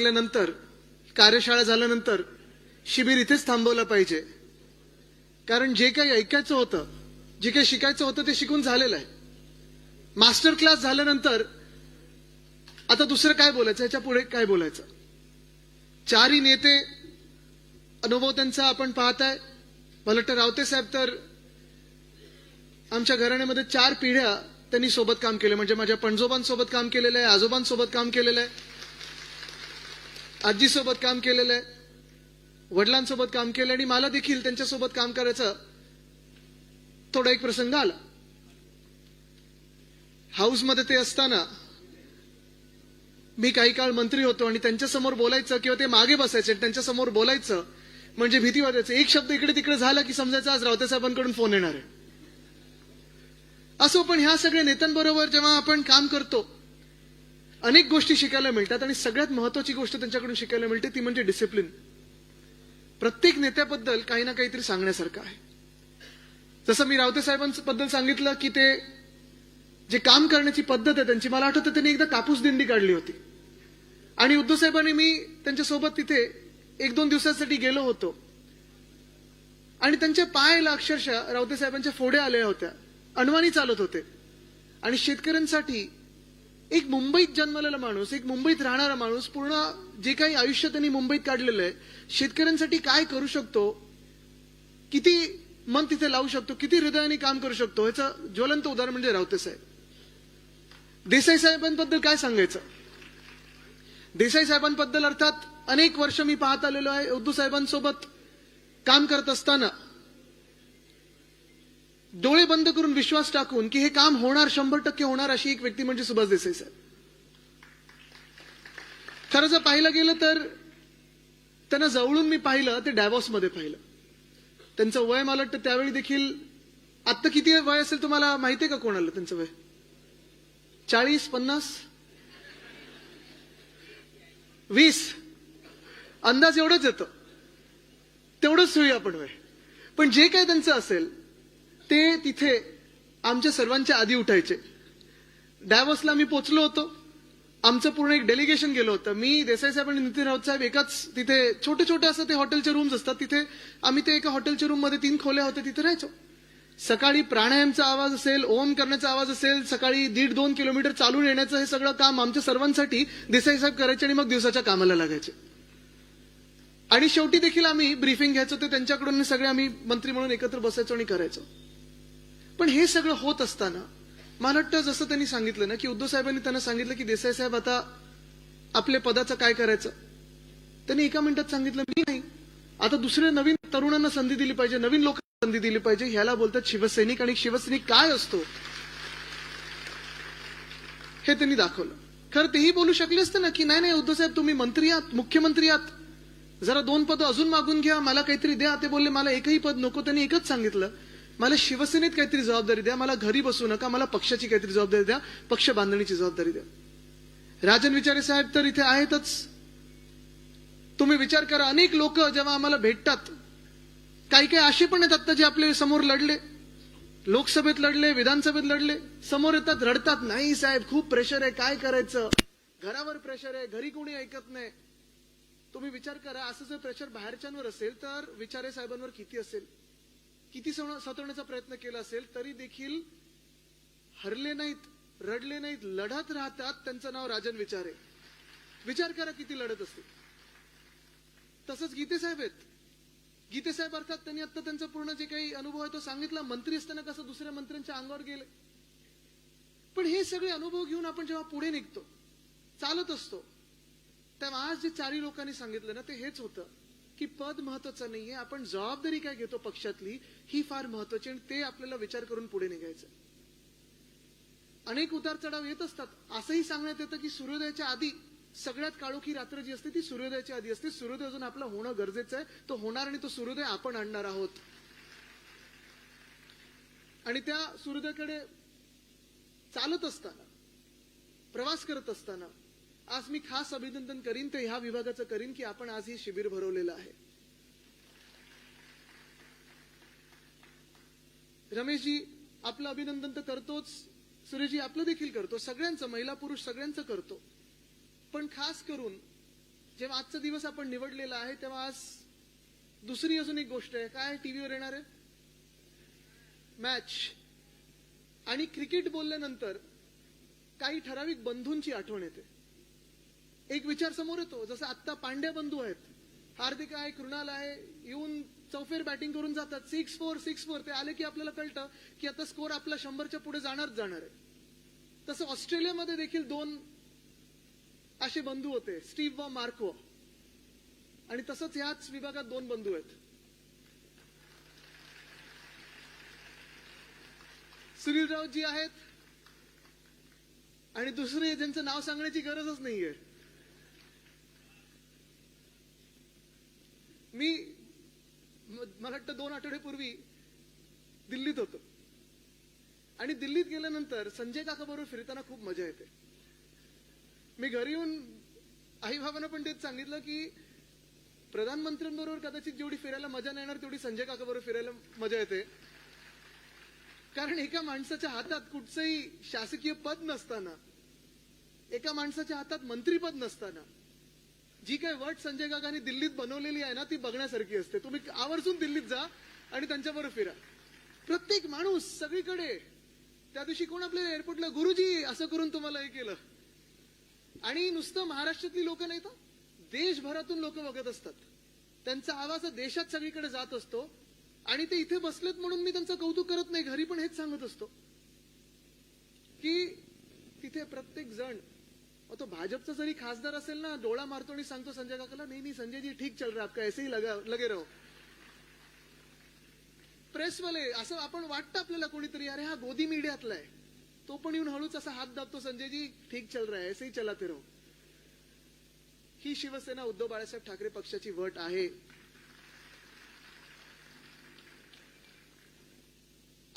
सुटल्यानंतर, कार्यशाळा झाल्यानंतर शिबिर इथेच थांबवलं पाहिजे. कारण जे काही ऐकायचं होतं, जे काही शिकायचं होतं ते शिकून झालेलं आहे. मास्टर क्लास झाल्यानंतर आता दुसरं काय बोलायचं, ह्याच्या पुढे काय बोलायचं. चारही नेते, अनुभव त्यांचा आपण पाहताय. मला वाटतं रावते साहेब तर आमच्या घराण्यामध्ये 4 पिढ्या त्यांनी सोबत काम केले. म्हणजे माझ्या पणजोबांसोबत काम केलेलं आहे, आजोबांसोबत काम केलेलं आहे, आजीसोबत काम केलेलं आहे, वडिलांसोबत काम केलं, आणि मला देखील त्यांच्यासोबत काम करायचं थोडा एक प्रसंग आला. हाऊसमध्ये ते असताना मी काही काळ मंत्री होतो आणि त्यांच्यासमोर बोलायचं किंवा ते मागे बसायचे त्यांच्या समोर बोलायचं म्हणजे भीती वाटायचं. एक शब्द इकडे तिकडे झाला की समजायचं आज रावते साहेबांकडून फोन येणार आहे. असो, पण ह्या सगळ्या नेत्यांबरोबर जेव्हा आपण काम करतो अनेक गोष्टी शिकायला मिळतात आणि सगळ्यात महत्वाची गोष्ट त्यांच्याकडून शिकायला मिळते ती म्हणजे डिसिप्लिन. प्रत्येक नेत्याबद्दल काही ना काहीतरी सांगण्यासारखं आहे. जसं मी रावते साहेबांबद्दल सांगितलं की ते जे काम करण्याची पद्धत आहे त्यांची, मला आठवतं त्यांनी एकदा कापूस दिंडी काढली होती आणि उद्धव साहेबांनी मी त्यांच्यासोबत तिथे 1-2 दिवसांसाठी गेलो होतो आणि त्यांच्या पायाला अक्षरशः रावते साहेबांच्या फोड्या आल्या होत्या, अनवाणी चालत होते. आणि शेतकऱ्यांसाठी एक मुंबईत जन्मलेला माणूस, एक मुंबईत राहणारा माणूस, पूर्ण जे काही आयुष्य त्यांनी मुंबईत काढलेलं आहे, शेतकऱ्यांसाठी काय करू शकतो, किती मन तिथे लावू शकतो, किती हृदयाने काम करू शकतो, ह्याचं ज्वलंत उदाहरण म्हणजे रावते साहेब. देसाई साहेबांबद्दल काय सांगायचं. देसाई साहेबांबद्दल अर्थात अनेक वर्ष मी पाहत आलेलो आहे. उद्धव साहेबांसोबत काम करत असताना डोळे बंद करून विश्वास टाकून की हे काम होणार, 100% होणार, अशी एक व्यक्ती म्हणजे सुभाष देसाई साहेब. खरं जर पाहिलं गेलं तर त्यांना जवळून मी पाहिलं ते डॅव्हॉसमध्ये पाहिलं. त्यांचं वय मला वाटतं त्यावेळी देखील, आत्ता किती वय असेल तुम्हाला माहिती आहे का कोणाला त्यांचं वय? 40-50 20 अंदाज एवढंच येतं, तेवढंच होईल आपण वय. पण जे काय त्यांचं असेल ते तिथे आमच्या सर्वांच्या आधी उठायचे. डॅव्हॉसला मी पोहोचलो होतो, आमचं पूर्ण एक डेलिगेशन गेलो होतं. मी, देसाई साहेब आणि नितीन राऊत साहेब एकाच तिथे छोटे छोटे असं ते हॉटेलचे रूम्स असतात, तिथे आम्ही ते एका हॉटेलच्या रूम मध्ये 3 खोल्या होत्या, तिथे राहायचो. सकाळी प्राणायामचा आवाज असेल, ओम करण्याचा आवाज असेल, सकाळी 1.5-2 किलोमीटर चालून येण्याचं हे सगळं काम आमच्या सर्वांसाठी देसाई साहेब करायचे आणि मग दिवसाच्या कामाला लागायचे. आणि शेवटी देखील आम्ही ब्रीफिंग घ्यायचो ते त्यांच्याकडून, सगळे आम्ही मंत्री म्हणून एकत्र बसायचो आणि करायचो. पण हे सगळं होत असताना मला वाटतं जसं त्यांनी सांगितलं ना की उद्धव साहेबांनी त्यांना सांगितलं की देसाई साहेब आता आपल्या पदाचं काय करायचं. त्यांनी एका मिनिटात सांगितलं, मी नाही, आता दुसऱ्या नवीन तरुणांना संधी दिली पाहिजे, नवीन लोकांना संधी दिली पाहिजे. ह्याला बोलतात शिवसैनिक. आणि शिवसैनिक काय असतो हे त्यांनी दाखवलं. खरं तेही बोलू शकले असते ना की नाही नाही उद्धव साहेब तुम्ही मंत्री आहात, मुख्यमंत्री आहात, जरा 2 पद अजून मागून घ्या, मला काहीतरी द्या. ते बोलले मला एकही पद नको. त्यांनी एकच सांगितलं, मला शिवसेनेत काहीतरी जबाबदारी द्या, मला घरी बसू नका, मला पक्षाची काहीतरी जबाबदारी द्या, पक्ष बांधणीची जबाबदारी द्या. राजन विचारे साहेब तर इथे आहेतच. तुम्ही विचार करा, अनेक लोक जेव्हा आम्हाला भेटतात, काही काही असे पण आहेत आता जे आपले समोर लढले, लोकसभेत लढले, विधानसभेत लढले, समोर येतात, रडतात, नाही साहेब खूप प्रेशर आहे, काय करायचं, घरावर प्रेशर आहे, घरी कोणी ऐकत नाही. तुम्ही विचार करा, असं जर प्रेशर बाहेरच्यांवर असेल तर विचारे साहेबांवर किती असेल, किती सतवण्याचा प्रयत्न केला असेल, तरी देखील हरले नाहीत, रडले नाहीत, लढत राहतात. त्यांचं नाव राजन विचारे. विचार करा किती लढत असते. तसंच गीते साहेब आहेत. गीते साहेब अर्थात त्यांनी आता त्यांचा पूर्ण जे काही अनुभव आहे तो सांगितला. मंत्री असताना कसं दुसऱ्या मंत्र्यांच्या अंगावर गेले. पण हे सगळे अनुभव घेऊन आपण जेव्हा पुढे निघतो, चालत असतो, तेव्हा आज जे 4 लोकांनी सांगितलं ना ते हेच होतं की पद महत्वाचं नाहीये, आपण जबाबदारी काय घेतो पक्षातली ही फार महत्वाची, आणि ते आपल्याला विचार करून पुढे निघायचं. अनेक उतार चढाव येत असतात. असंही सांगण्यात येतं की सूर्योदयाच्या आधी सगळ्यात काळोखी रात्र जी असते ती सूर्योदयाच्या आधी असते. सूर्योदय अजून आपलं होणं गरजेचं आहे, तो होणार आणि तो सूर्योदय आपण आणणार आहोत. आणि त्या सूर्योदयाकडे चालत असताना, प्रवास करत असताना आज मी खास अभिनंदन करीन ते ह्या विभागाचं करीन की आपण आज हे शिबिर भरवलेलं आहे. रमेशजी आपलं अभिनंदन तर करतोच, सुरेशजी आपलं देखील करतो, सगळ्यांचं, महिला पुरुष सगळ्यांचं करतो. पण खास करून जेव्हा आजचा दिवस आपण निवडलेला आहे तेव्हा आज दुसरी अजून एक गोष्ट आहे. काय टीव्हीवर येणार आहे? मॅच. आणि क्रिकेट बोलल्यानंतर काही ठराविक बंधूंची आठवण येते. एक विचार समोर येतो, जसं आत्ता पांड्या बंधू आहेत, हार्दिक आहे, कृणाल आहे, येऊन चौफेर बॅटिंग करून जातात, 6-4 ते आले की आपल्याला कळतं की आता स्कोर आपला 100च्या पुढे जाणार आहे. तसं ऑस्ट्रेलियामध्ये देखील दोन असे बंधू होते, स्टीव्ह व मार्को. आणि तसंच ह्याच विभागात दोन बंधू आहेत, सुनील राऊतजी आहेत आणि दुसरे ज्यांचं नाव सांगण्याची गरजच नाहीये. मला वाटतं 2 आठवड्यापूर्वी दिल्लीत होतो आणि दिल्लीत गेल्यानंतर संजय काका बरोबर फिरताना खूप मजा येते. मी घरी येऊन आई बाबांना पण तेच सांगितलं की प्रधानमंत्र्यांबरोबर कदाचित जेवढी फिरायला मजा नाही येणार तेवढी संजय काका बरोबर फिरायला मजा येते. कारण एका माणसाच्या हातात कुठचंही शासकीय पद नसताना, एका माणसाच्या हातात मंत्रीपद नसताना जी काही वट संजय काकांनी दिल्लीत बनवलेली आहे ना, ती बघण्यासारखी असते. तुम्ही आवर्जून दिल्लीत जा आणि त्यांच्याबरोबर फिरा. प्रत्येक माणूस सगळीकडे. त्या दिवशी कोण आपल्या एअरपोर्टला गुरुजी असं करून तुम्हाला हे केलं. आणि नुसतं महाराष्ट्रातली लोक नाही तर देशभरातून लोक बघत असतात. त्यांचा आवाज देशात सगळीकडे जात असतो आणि ते इथे बसलेत म्हणून मी त्यांचं कौतुक करत नाही. घरी पण हेच सांगत असतो की तिथे प्रत्येक जण, तो भाजपचा जरी खासदार असेल ना, डोळा मारतो आणि सांगतो संजय काकाला, नहीं संजय जी ठीक चल रहा आपका, ऐसे ही लगे रहो. प्रेसवाले असं आपण वाटतं आपल्याला कोणीतरी, अरे हा गोदी मीडियातला आहे, तो पण येऊन हळूच असा हात दाबतो, संजय जी ठीक चल रहा है, ऐसे ही चलाते रहो. ही शिवसेना उद्धव बाळासाहेब ठाकरे पक्षाची वट आहे.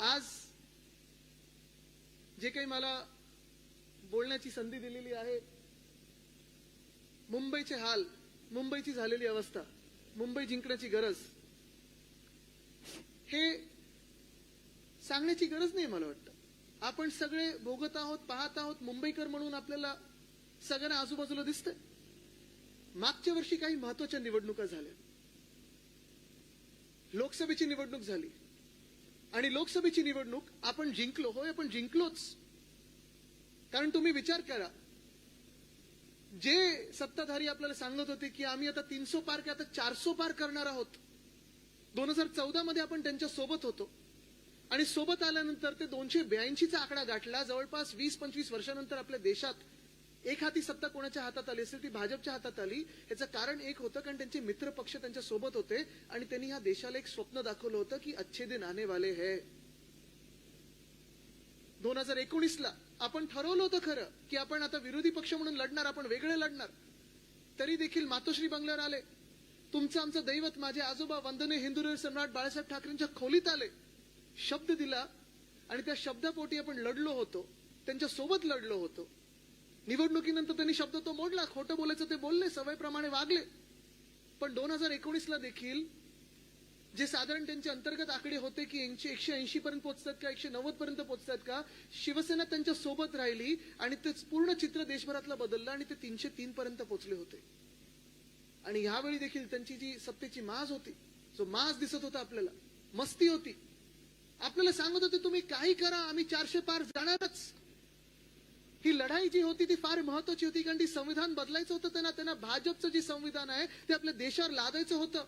आज जे काही मला बोलण्याची संधी दिलेली आहे, मुंबईचे हाल, मुंबईची झालेली अवस्था, मुंबई जिंकण्याची गरज, हे सांगण्याची गरज नाही. मला वाटतं आपण सगळे भोगत आहोत, पाहत आहोत. मुंबईकर म्हणून आपल्याला सगळ्यांना आजूबाजूला दिसतंय. मागच्या वर्षी काही महत्वाच्या निवडणुका झाल्या. लोकसभेची निवडणूक झाली आणि लोकसभेची निवडणूक आपण जिंकलो. होय, आपण जिंकलोच. कारण तुम्ही विचार करा, जे सत्ताधारी आपल्याला सांगत होते की आम्ही आता 300 पार की आता 400 पार करणार आहोत, 2014 मध्ये आपण त्यांच्या सोबत होतो आणि सोबत आल्यानंतर ते 282चा आकडा गाठला. जवळपास 20-25 वर्षानंतर आपल्या देशात एक हाती सत्ता कोणाच्या हातात आली असेल ती भाजपच्या हातात आली. याचं कारण एक होतं, कारण त्यांचे मित्र पक्ष त्यांच्या सोबत होते आणि त्यांनी ह्या देशाला एक स्वप्न दाखवलं होतं की अच्छे दिन आने वाले है. 2019ला आपण ठरवलं होतं खरं की आपण आता विरोधी पक्ष म्हणून लढणार, आपण वेगळे लढणार. तरी देखील मातोश्री बंगल्यावर आले, तुमचं आमचं दैवत माझे आजोबा वंदनीय हिंदू सम्राट बाळासाहेब ठाकरेंच्या खोलीत आले, शब्द दिला आणि त्या शब्दापोटी आपण लढलो होतो, त्यांच्या सोबत लढलो होतो. निवडणुकीनंतर त्यांनी शब्द तो मोडला, खोटं बोलायचं ते बोलले, सवयीप्रमाणे वागले. पण 2019ला देखील जे साधारण त्यांचे अंतर्गत आकडे होते की 180 पर्यंत पोहोचतात का, 190 पर्यंत पोहोचतात का, शिवसेना त्यांच्या सोबत राहिली आणि ते पूर्ण चित्र देशभरातलं बदललं आणि ते 303 पर्यंत पोहोचले होते. आणि यावेळी देखील त्यांची जी सत्तेची माज होती, जो माज दिसत होता आपल्याला, मस्ती होती, आपल्याला सांगत होते तुम्ही काही करा, आम्ही 400 पार जाणारच. ही लढाई जी होती ती फार महत्वाची होती, कारण ती संविधान बदलायचं होतं. त्यांना भाजपचं जे संविधान आहे ते आपल्या देशावर लादायचं होतं.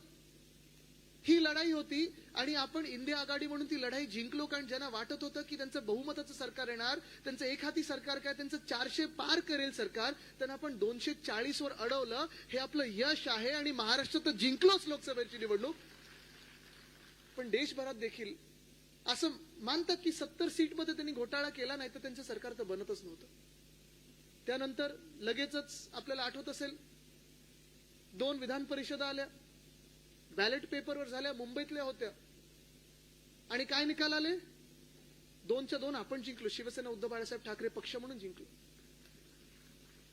ही लढाई होती आणि आपण इंडिया आघाडी म्हणून ती लढाई जिंकलो. कारण ज्यांना वाटत होतं की त्यांचं बहुमताचं सरकार येणार, त्यांचं एक हाती सरकार काय, त्यांचं 400 पार करेल सरकार, त्यांना आपण 240 वर अडवलं. हे आपलं यश आहे आणि महाराष्ट्रात जिंकलोच लोकसभेची निवडणूक. पण देशभरात देखील असं मानतात की 70 सीटमध्ये त्यांनी घोटाळा केला, नाही तर त्यांचं सरकार तर बनतच नव्हतं. त्यानंतर लगेचच आपल्याला आठवत असेल 2 विधान परिषदा आल्या, बॅलेट पेपरवर झाल्या, मुंबईतल्या होत्या आणि काय निकाल आले? 2च्या 2 आपण जिंकलो. शिवसेना उद्धव बाळासाहेब ठाकरे पक्ष म्हणून जिंकलो.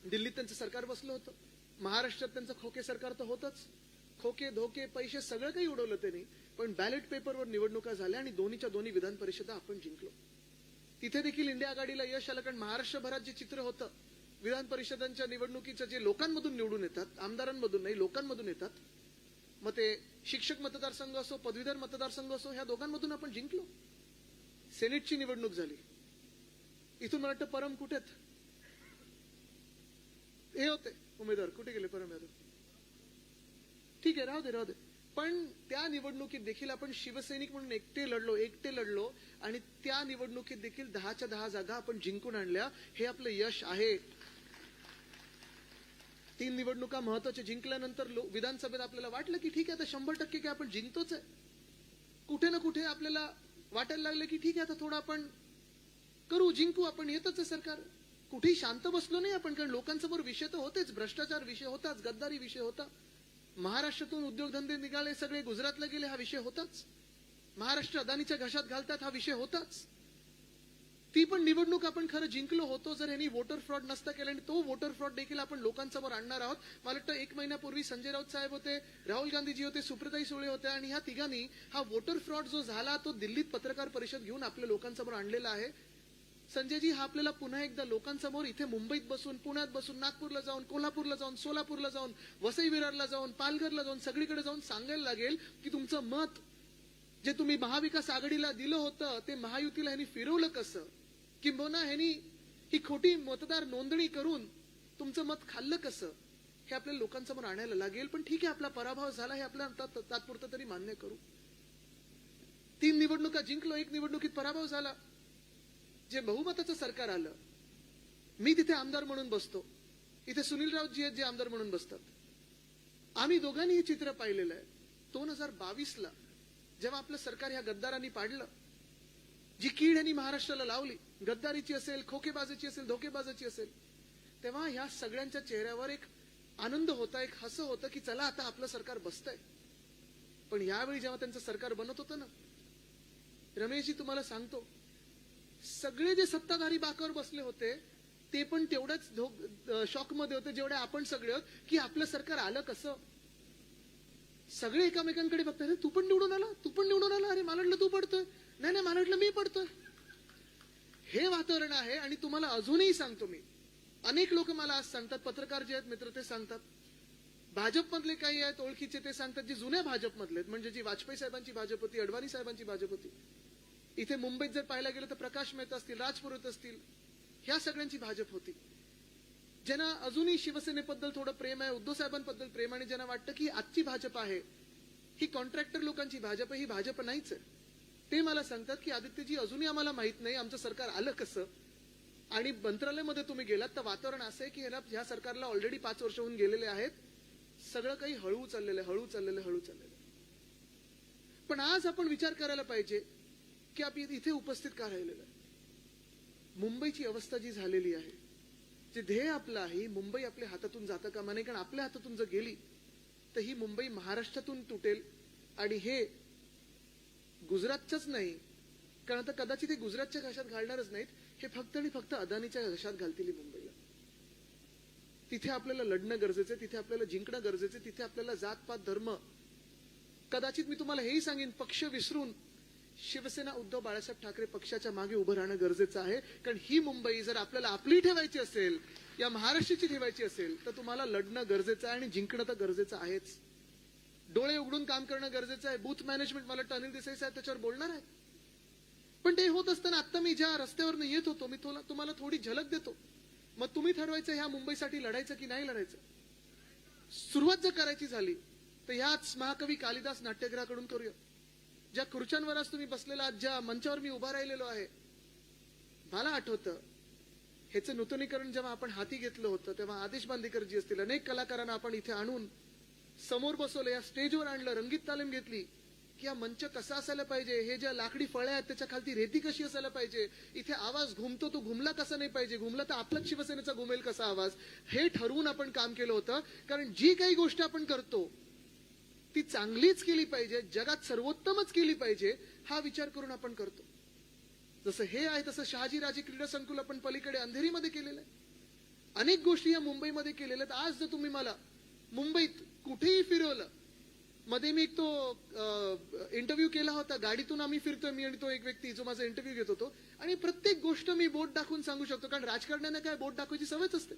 दिल्लीत त्यांचं सरकार बसलं होतं, महाराष्ट्रात त्यांचं खोके सरकार तर होतच. खोके धोके पैसे सगळं काही उडवलं त्यांनी. पण बॅलेट पेपरवर निवडणुका झाल्या आणि 2च्या 2 विधान परिषदा आपण जिंकलो. तिथे देखील इंडिया आघाडीला यश आलं, कारण महाराष्ट्रभरात जे चित्र होतं, विधान परिषदांच्या निवडणुकीचं जे लोकांमधून निवडून येतात, आमदारांमधून नाही लोकांमधून येतात, मग ते शिक्षक मतदारसंघ असो पदवीधर मतदारसंघ असो, ह्या दोघांमधून आपण जिंकलो. सेनेटची निवडणूक झाली, इथून मला वाटतं परम कुठेत हे होते उमेदवार, कुठे गेले परम यादव? ठीक आहे, राहू दे. पण त्या निवडणुकीत देखील आपण शिवसैनिक म्हणून एकटे लढलो आणि त्या निवडणुकीत देखील 10च्या 10 जागा आपण जिंकून आणल्या. हे आपलं यश आहे. 3 निवडणुका महत्वाच्या जिंकल्यानंतर विधानसभेत आपल्याला वाटलं की ठीक आहे, आता 100% काय आपण जिंकतोच आहे. कुठे ना कुठे आपल्याला वाटायला लागलं की ठीक आहे, आता थोडं आपण करू, जिंकू, आपण येतच आहे सरकार. कुठेही शांत बसलो नाही आपण, कारण लोकांसमोर विषय तर होतेच, भ्रष्टाचार विषय होताच, गद्दारी विषय होता, महाराष्ट्रातून उद्योगधंदे निघाले सगळे गुजरातला गेले हा विषय होताच, महाराष्ट्र अदानीच्या घशात घालतात हा विषय होताच. ती पण निवडणूक आपण खरं जिंकलो होतो जर यांनी वोटर फ्रॉड नसता केला, आणि तो वोटर फ्रॉड देखील आपण लोकांसमोर आणणार आहोत. मला वाटतं 1 महिन्यापूर्वी संजय राऊत साहेब होते, राहुल गांधीजी होते, सुप्रियाताई सुळे होत्या, आणि ह्या तिघांनी हा वोटर फ्रॉड जो झाला तो दिल्लीत पत्रकार परिषद घेऊन आपल्या लोकांसमोर आणलेला आहे. संजयजी, हा आपल्याला पुन्हा एकदा लोकांसमोर इथे मुंबईत बसून, पुण्यात बसून, नागपूरला जाऊन, कोल्हापूरला जाऊन, सोलापूरला जाऊन, वसई विरारला जाऊन, पालघरला जाऊन, सगळीकडे जाऊन सांगायला लागेल की तुमचं मत जे तुम्ही महाविकास आघाडीला दिलं होतं ते महायुतीला ह्यांनी फिरवलं कसं, किंबहुना ह्यांनी ही खोटी मतदार नोंदणी करून तुमचं मत खाल्लं कसं, हे आपल्याला लोकांसमोर आणायला लागेल. पण ठीक आहे, आपला पराभव झाला हे आपल्याला तात्पुरतं तरी मान्य करू. 3 निवडणुका जिंकलो, 1 निवडणुकीत पराभव झाला. जे बहुमताचं सरकार आलं, मी तिथे आमदार म्हणून बसतो, इथे सुनील राऊतजी आहेत जे आमदार म्हणून बसतात. आम्ही दोघांनी हे चित्र पाहिलेलं आहे. 2022ला जेव्हा आपलं सरकार ह्या गद्दारांनी पाडलं, जी कीड यांनी महाराष्ट्राला लावली, गद्दारीची असेल, खोकेबाजाची असेल, धोकेबाजाची असेल, तेव्हा ह्या सगळ्यांच्या चेहऱ्यावर एक आनंद होता, एक हसं होतं की चला आता आपलं सरकार बसतंय. पण यावेळी जेव्हा त्यांचं सरकार बनत होतं ना, रमेशजी तुम्हाला सांगतो, सगळे जे सत्ताधारी बाकावर बसले होते ते पण तेवढ्याच शॉकमध्ये होते जेवढे आपण सगळे आहोत की आपलं सरकार आलं कसं. सगळे एकामेकांकडे बघतात, तू पण निवडून आला, अरे मला वाटलं तू पडतोय, नाही मला वाटलं मी पडतोय. हे वातावरण आहे. आणि तुम्हाला अजूनही सांगतो मी, अनेक लोक मला आज सांगतात, पत्रकार जे आहेत मित्र ते सांगतात, भाजपमधले काही आहेत ओळखीचे ते सांगतात, जे जुन्या भाजपमधले आहेत, म्हणजे जी वाजपेयी साहेबांची भाजप होती, अडवाणी साहेबांची भाजप होती, इथे मुंबईत जर पाहायला गेलं तर प्रकाश मेहता असतील, राज पुरोहित असतील, ह्या सगळ्यांची भाजप होती. ज्यांना अजूनही शिवसेनेबद्दल थोडं प्रेम आहे, उद्धव साहेबांबद्दल प्रेम, आणि ज्यांना वाटतं की आजची भाजप आहे ही कॉन्ट्रॅक्टर लोकांची भाजप आहे, ही भाजप नाहीच आहे, ते मला सांगतात की आदित्यजी अजूनही आम्हाला माहित नाही आमचं सरकार आलं कसं. आणि मंत्रालयामध्ये तुम्ही गेलात तर वातावरण असं आहे की ह्या सरकारला ऑलरेडी 5 वर्ष होऊन गेलेले आहेत, सगळं काही हळू चाललेलं. पण आज आपण विचार करायला पाहिजे की आपण इथे उपस्थित का राहिलेलं आहे. मुंबईची अवस्था जी झालेली आहे, जे ध्येय आपलं आहे, मुंबई आपल्या हातातून जातं कामा नये, कारण आपल्या हातातून जर गेली तर ही मुंबई महाराष्ट्रातून तुटेल. आणि हे गुजरातचंच नाही, कारण आता कदाचित हे गुजरातच्या घशात घालणारच नाहीत, हे फक्त आणि फक्त अदानीच्या घशात घालतील मुंबईला. तिथे आपल्याला लढणं गरजेचं आहे, तिथे आपल्याला जिंकणं गरजेचं आहे, तिथे आपल्याला जातपात धर्म, कदाचित मी तुम्हाला हेही सांगेन, पक्ष विसरून शिवसेना उद्धव बाळासाहेब ठाकरे पक्षाच्या मागे उभं राहणं गरजेचं आहे. कारण ही मुंबई जर आपल्याला आपली ठेवायची असेल, या महाराष्ट्राची ठेवायची असेल, तर तुम्हाला लढणं गरजेचं आहे आणि जिंकणं तर गरजेचं आहेच. डोळे उघडून काम करणं गरजेचं आहे. बूथ मॅनेजमेंट, मला वाटतं अनिल देसाई साहेब त्याच्यावर बोलणार आहे. पण ते होत असताना आता मी ज्या रस्त्यावर येत होतो, मी तुम्हाला थोडी झलक देतो. मग तुम्ही ठरवायचं ह्या मुंबईसाठी लढायचं की नाही लढायचं. सुरुवात जर करायची झाली तर ह्याच महाकवी कालिदास नाट्यगृहाकडून करूया. ज्या खुर्च्यांवर आज तुम्ही बसलेला, ज्या मंचावर मी उभा राहिलेलो आहे, मला आठवतं ह्याचं नूतनीकरण जेव्हा आपण हाती घेतलं होतं तेव्हा आदेश बांदेकरजी असतील, अनेक कलाकारांना आपण इथे आणून समोर बसवलं, या स्टेजवर आणलं, रंगीत तालीम घेतली की हा मंच कसा असायला पाहिजे, हे ज्या लाकडी फळ्या आहेत त्याच्या खालती रेती कशी असायला पाहिजे, इथे आवाज घुमतो तो घुमला कसा नाही पाहिजे, घुमला तर आपलाच शिवसेनेचा घुमेल कसा आवाज, हे ठरवून आपण काम केलं होतं. कारण जी काही गोष्ट आपण करतो ती चांगलीच केली पाहिजे, जगात सर्वोत्तमच केली पाहिजे, हा विचार करून आपण करतो. जसं हे आहे तसं शहाजीराजे क्रीडा संकुल आपण पलीकडे अंधेरीमध्ये केलेलं आहे. अनेक गोष्टी या मुंबईमध्ये केलेल्या आहेत. आज जर तुम्ही मला मुंबईत कुठेही फिरवलं मध्ये मी एक तो इंटरव्ह्यू केला होता, गाडीतून आम्ही फिरतोय, मी आणि तो एक व्यक्ती जो माझा इंटरव्ह्यू घेत होतो, आणि प्रत्येक गोष्ट मी बोट दाखवून सांगू शकतो, कारण राजकारण्यांना काय बोट दाखवायची सवयच असते.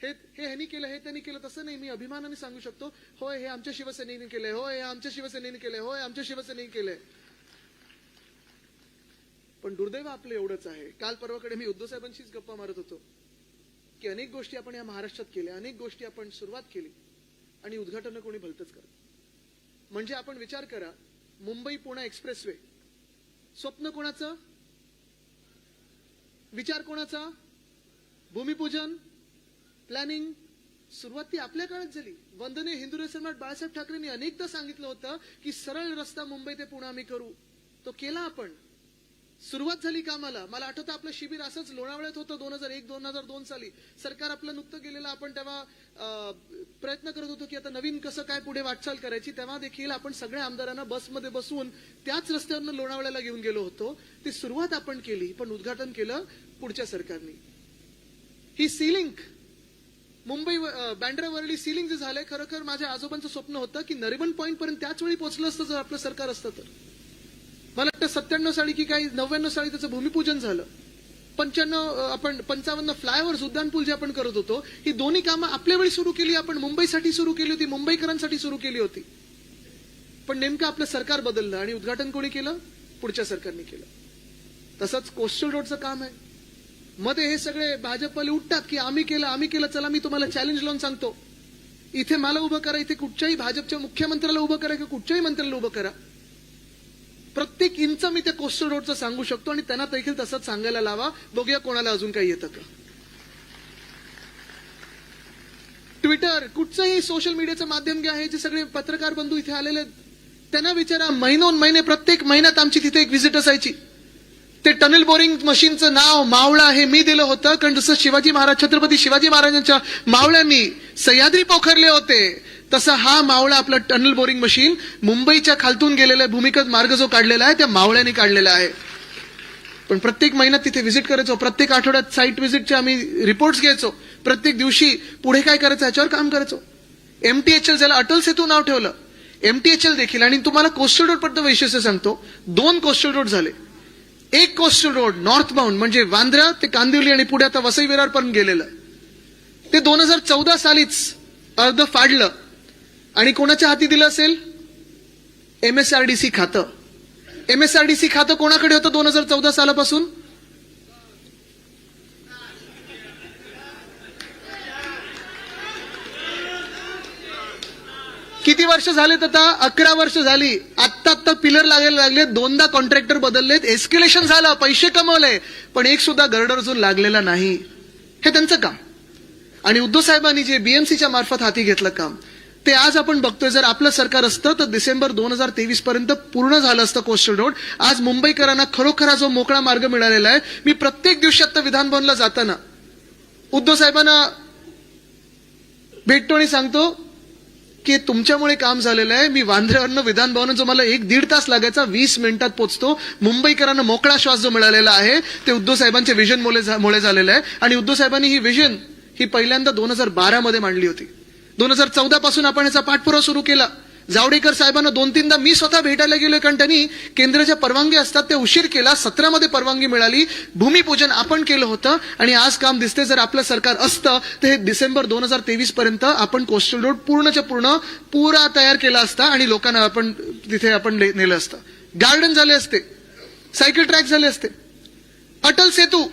हे ह्यांनी केलं, हे त्यांनी केलं, तसं नाही. मी अभिमानाने सांगू शकतो, होय हे आमच्या शिवसेनेने केलंय, होय हे आमच्या शिवसेनेने केलंय, होय आमच्या शिवसेनेने केलंय. पण दुर्दैव आपलं एवढंच आहे. काल परवाकडे मी उद्धव साहेबांशीच गप्पा मारत होतो की अनेक गोष्टी आपण या महाराष्ट्रात केल्या, अनेक गोष्टी आपण सुरुवात केली आणि उद्घाटन कोणी भलतंच करत. म्हणजे आपण विचार करा, मुंबई पुणे एक्सप्रेसवे स्वप्न कोणाचं, विचार कोणाचा, भूमिपूजन, प्लॅनिंग, सुरुवात ती आपल्या काळात झाली. वंदनीय हिंदू सम्राट बाळासाहेब ठाकरेंनी अनेकदा सांगितलं होतं की सरळ रस्ता मुंबई ते पुणे आम्ही करू. तो केला आपण, सुरुवात झाली कामाला. मला आठवतं आपलं शिबिर असंच लोणावळ्यात होतं 2001-2002 साली. सरकार आपलं नुकतं गेलेलं, आपण तेव्हा प्रयत्न करत होतो की आता नवीन कसं काय पुढे वाटचाल करायची. तेव्हा देखील आपण सगळ्या आमदारांना बसमध्ये बसवून त्याच रस्त्यावरनं लोणावळ्याला घेऊन गेलो होतो. ती सुरुवात आपण केली, पण उद्घाटन केलं पुढच्या सरकारने. ही सीलिंग, मुंबई बँड्रा वरळी सीलिंग जे झालंय, खरोखर माझ्या आजोबांचं स्वप्न होतं की नरिमन पॉईंट पर्यंत त्याच वेळी पोहोचलं असतं जर आपलं सरकार असतं तर. मला वाटतं 97 साली की काही 99 साली त्याचं भूमिपूजन झालं. 55 फ्लायओव्हर्स, उड्डाणपूल जे आपण करत होतो, ही दोन्ही कामं आपल्या वेळी सुरू केली आपण. मुंबईसाठी सुरू केली होती, मुंबईकरांसाठी सुरू केली होती. पण नेमकं आपलं सरकार बदललं आणि उद्घाटन कोणी केलं, पुढच्या सरकारने केलं. तसंच कोस्टल रोडचं काम आहे. मध्ये हे सगळे भाजपवाले उठतात की आम्ही केलं. चला मी तुम्हाला चॅलेंज लावून सांगतो, इथे मला उभं करा, इथे कुठच्याही भाजपच्या मुख्यमंत्र्याला उभं करा किंवा कुठच्याही मंत्र्याला उभं करा, प्रत्येक इंच मी त्या कोस्टल रोडचं सांगू शकतो आणि त्यांना देखील तसंच सांगायला लावा. बघूया कोणाला अजून काही येतं का. ट्विटर, कुठचंही सोशल मीडियाचं माध्यम जे आहे, जे सगळे पत्रकार बंधू इथे आलेले, त्यांना विचारा, महिने प्रत्येक महिन्यात आमची तिथे एक व्हिजिट असायची. ते टनल बोरिंग मशीनचं नाव मावळा हे मी दिलं होतं, कारण जसं छत्रपती शिवाजी महाराजांच्या मावळ्यांनी सह्याद्री पोखरले होते, तसा हा मावळा, आपला टनल बोरिंग मशीन, मुंबईच्या खालतून गेलेला भूमिगत मार्ग जो काढलेला आहे त्या मावळ्याने काढलेला आहे. पण प्रत्येक महिन्यात तिथे व्हिजिट करायचो, प्रत्येक आठवड्यात साईट व्हिजिटचे आम्ही रिपोर्ट्स घ्यायचो, प्रत्येक दिवशी पुढे काय करायचं याच्यावर काम करायचो. MTHL, ज्याला अटल सेतू नाव ठेवलं, MTHL देखील. आणि तुम्हाला कोस्टल रोड पर्यंत वैशिष्ट्य सांगतो, 2 कोस्टल रोड झाले. एक कोस्टल रोड नॉर्थ बाउंड म्हणजे वांद्रा ते कांदिवली आणि पुढे आता वसई विरार पर्यंत गेलेलं, ते 2014 सालीच अर्ध फाडलं आणि कोणाच्या हाती दिलं असेल, MSRDC खातं. MSRDC खातं कोणाकडे होतं 2014 सालापासून? किती वर्ष झालेत आता? 11 वर्ष झाली. आत्ता पिलर लागायला लागले, 2दा कॉन्ट्रॅक्टर बदललेत, एस्केलेशन झालं, पैसे कमवले, पण एक सुद्धा गर्डर अजून लागलेला नाही. हे त्यांचं काम. आणि उद्धव साहेबांनी जे BMCच्या मार्फत हाती घेतलं काम, ते आज आपण बघतोय. जर आपलं सरकार असतं तर डिसेंबर 2023 पर्यंत पूर्ण झालं असतं कोस्टल रोड. आज मुंबईकरांना खरोखर जो मोकळा मार्ग मिळालेला आहे. मी प्रत्येक दिवशी आता विधानभवनला जाताना उद्धव साहेबांना भेटतो आणि सांगतो की तुमच्यामुळे काम झालेलं आहे. मी वांद्र्यावरनं विधानभवन जो मला 1-1.5 तास लागायचा 20 मिनिटात पोहोचतो. मुंबईकरांना मोकळा श्वास जो मिळालेला आहे ते उद्धव साहेबांच्या विजन मुळे झालेलं आहे. आणि उद्धव साहेबांनी ही विजन ही पहिल्यांदा 2012 मध्ये मांडली होती. 2014 पासून आपण याचा पाठपुरावा सुरू केला. जावडेकर साहेबांना 2-3दा मी स्वतः भेटायला गेलोय, कारण त्यांनी केंद्राच्या परवानगी असतात ते उशीर केला. 17 मध्ये परवानगी मिळाली, भूमिपूजन आपण केलं होतं आणि आज काम दिसते. जर आपलं सरकार असतं तर हे डिसेंबर 2023 पर्यंत आपण कोस्टल रोड पूर्णच्या पूर्ण पुरा तयार केला असता आणि लोकांना आपण तिथे आपण नेलं असतं. गार्डन झाले असते, सायकल ट्रॅक झाले असते. अटल सेतू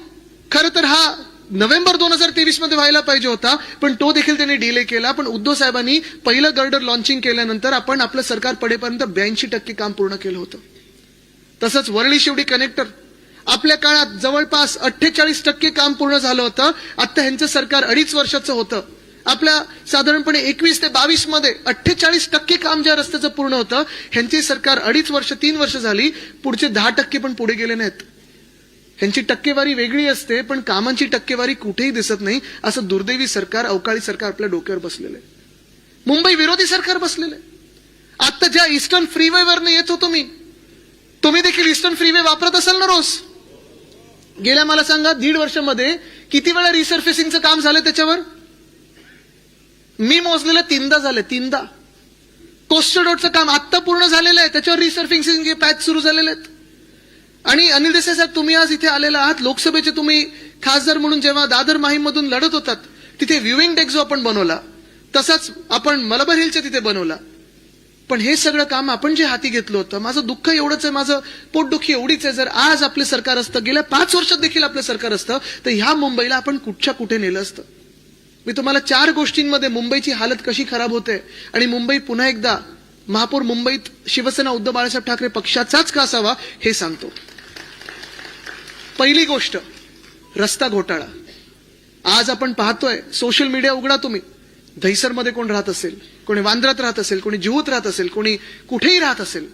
खरं तर हा नोव्हेंबर 2023 मध्ये व्हायला पाहिजे होता, पण तो देखील त्यांनी डिले केला. पण उद्धव साहेबांनी पहिलं गर्डर लॉन्चिंग केल्यानंतर आपण आपलं सरकार पडेपर्यंत 82% काम पूर्ण केलं होतं. तसंच वरळी शिवडी कनेक्टर आपल्या काळात जवळपास 48% काम पूर्ण झालं होतं. आता ह्यांचं सरकार 2.5 वर्षाचं होतं. आपल्या साधारणपणे 21 ते 22 मध्ये 48% काम ज्या रस्त्याचं पूर्ण होतं, ह्यांचे सरकार 2.5 वर्ष 3 वर्ष झाली, पुढचे 10% पण पुढे गेले नाहीत. ह्यांची टक्केवारी वेगळी असते, पण कामांची टक्केवारी कुठेही दिसत नाही. असं दुर्दैवी सरकार, अवकाळी सरकार आपल्या डोक्यावर बसलेलं आहे. मुंबई विरोधी सरकार बसलेलं आहे. आता ज्या ईस्टर्न फ्रीवेवरनं येत होतो मी, तुम्ही देखील ईस्टर्न फ्रीवे वापरत असाल ना रोज? गेल्या मला सांगा 1.5 वर्षामध्ये किती वेळा रिसर्फेसिंगचं काम झालं त्याच्यावर? मी मोजलेलं 3दा झालं, 3दा. कोस्टल रोडचं काम आत्ता पूर्ण झालेलं आहे, त्याच्यावर रिसर्फिंगचे पॅच सुरू झालेले आहेत. आणि अनिल देसाई साहेब, तुम्ही आज इथे आलेला आहात, लोकसभेचे तुम्ही खासदार म्हणून जेव्हा दादर माहीमधून लढत होतात, तिथे व्ह्यूइंग डेक जो आपण बनवला, तसाच आपण मलबार हिलच्या तिथे बनवला. पण हे सगळं काम आपण जे हाती घेतलं होतं, माझं दुःख एवढंच आहे, माझं पोटदुखी एवढीच आहे, जर आज आपलं सरकार असतं, गेल्या 5 वर्षात देखील आपलं सरकार असतं, तर ह्या मुंबईला आपण कुठच्या कुठे नेलं असतं. मी तुम्हाला 4 गोष्टींमध्ये मुंबईची हालत कशी खराब होते आणि मुंबई पुन्हा एकदा महापौर मुंबईत शिवसेना उद्धव बाळासाहेब ठाकरे पक्षाचाच का असावा हे सांगतो. पहिली गोष्ट, रस्ता घोटाळा. आज आपण पाहतोय, सोशल मीडिया उघडा तुम्ही, दहिसरमध्ये कोण राहत असेल, कोणी वांद्र्यात राहत असेल, कोणी जिहूत राहत असेल, कोणी कुठेही राहत असेल,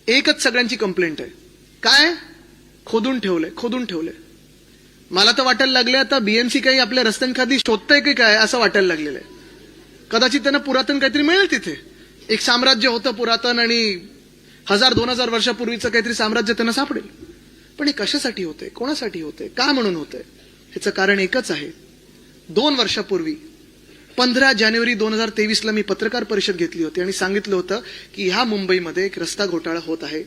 एकच सगळ्यांची कंप्लेंट आहे, काय? खोदून ठेवलंय. मला तर वाटायला लागले आता बीएमसी काही आपल्या रस्त्यांखाली शोधतंय की काय असं वाटायला लागलेलं आहे. कदाचित त्यांना पुरातन काहीतरी मिळेल तिथे, एक साम्राज्य होतं पुरातन आणि 1000-2000 वर्षापूर्वीचं काहीतरी साम्राज्य त्यांना सापडेल. पण हे कशासाठी होतंय, कोणासाठी होतंय, का म्हणून होतंय? ह्याचं कारण एकच आहे. 2 वर्षापूर्वी 15 जानेवारी 2023ला मी पत्रकार परिषद घेतली होती आणि सांगितलं होतं की ह्या मुंबईमध्ये एक रस्ता घोटाळा होत आहे.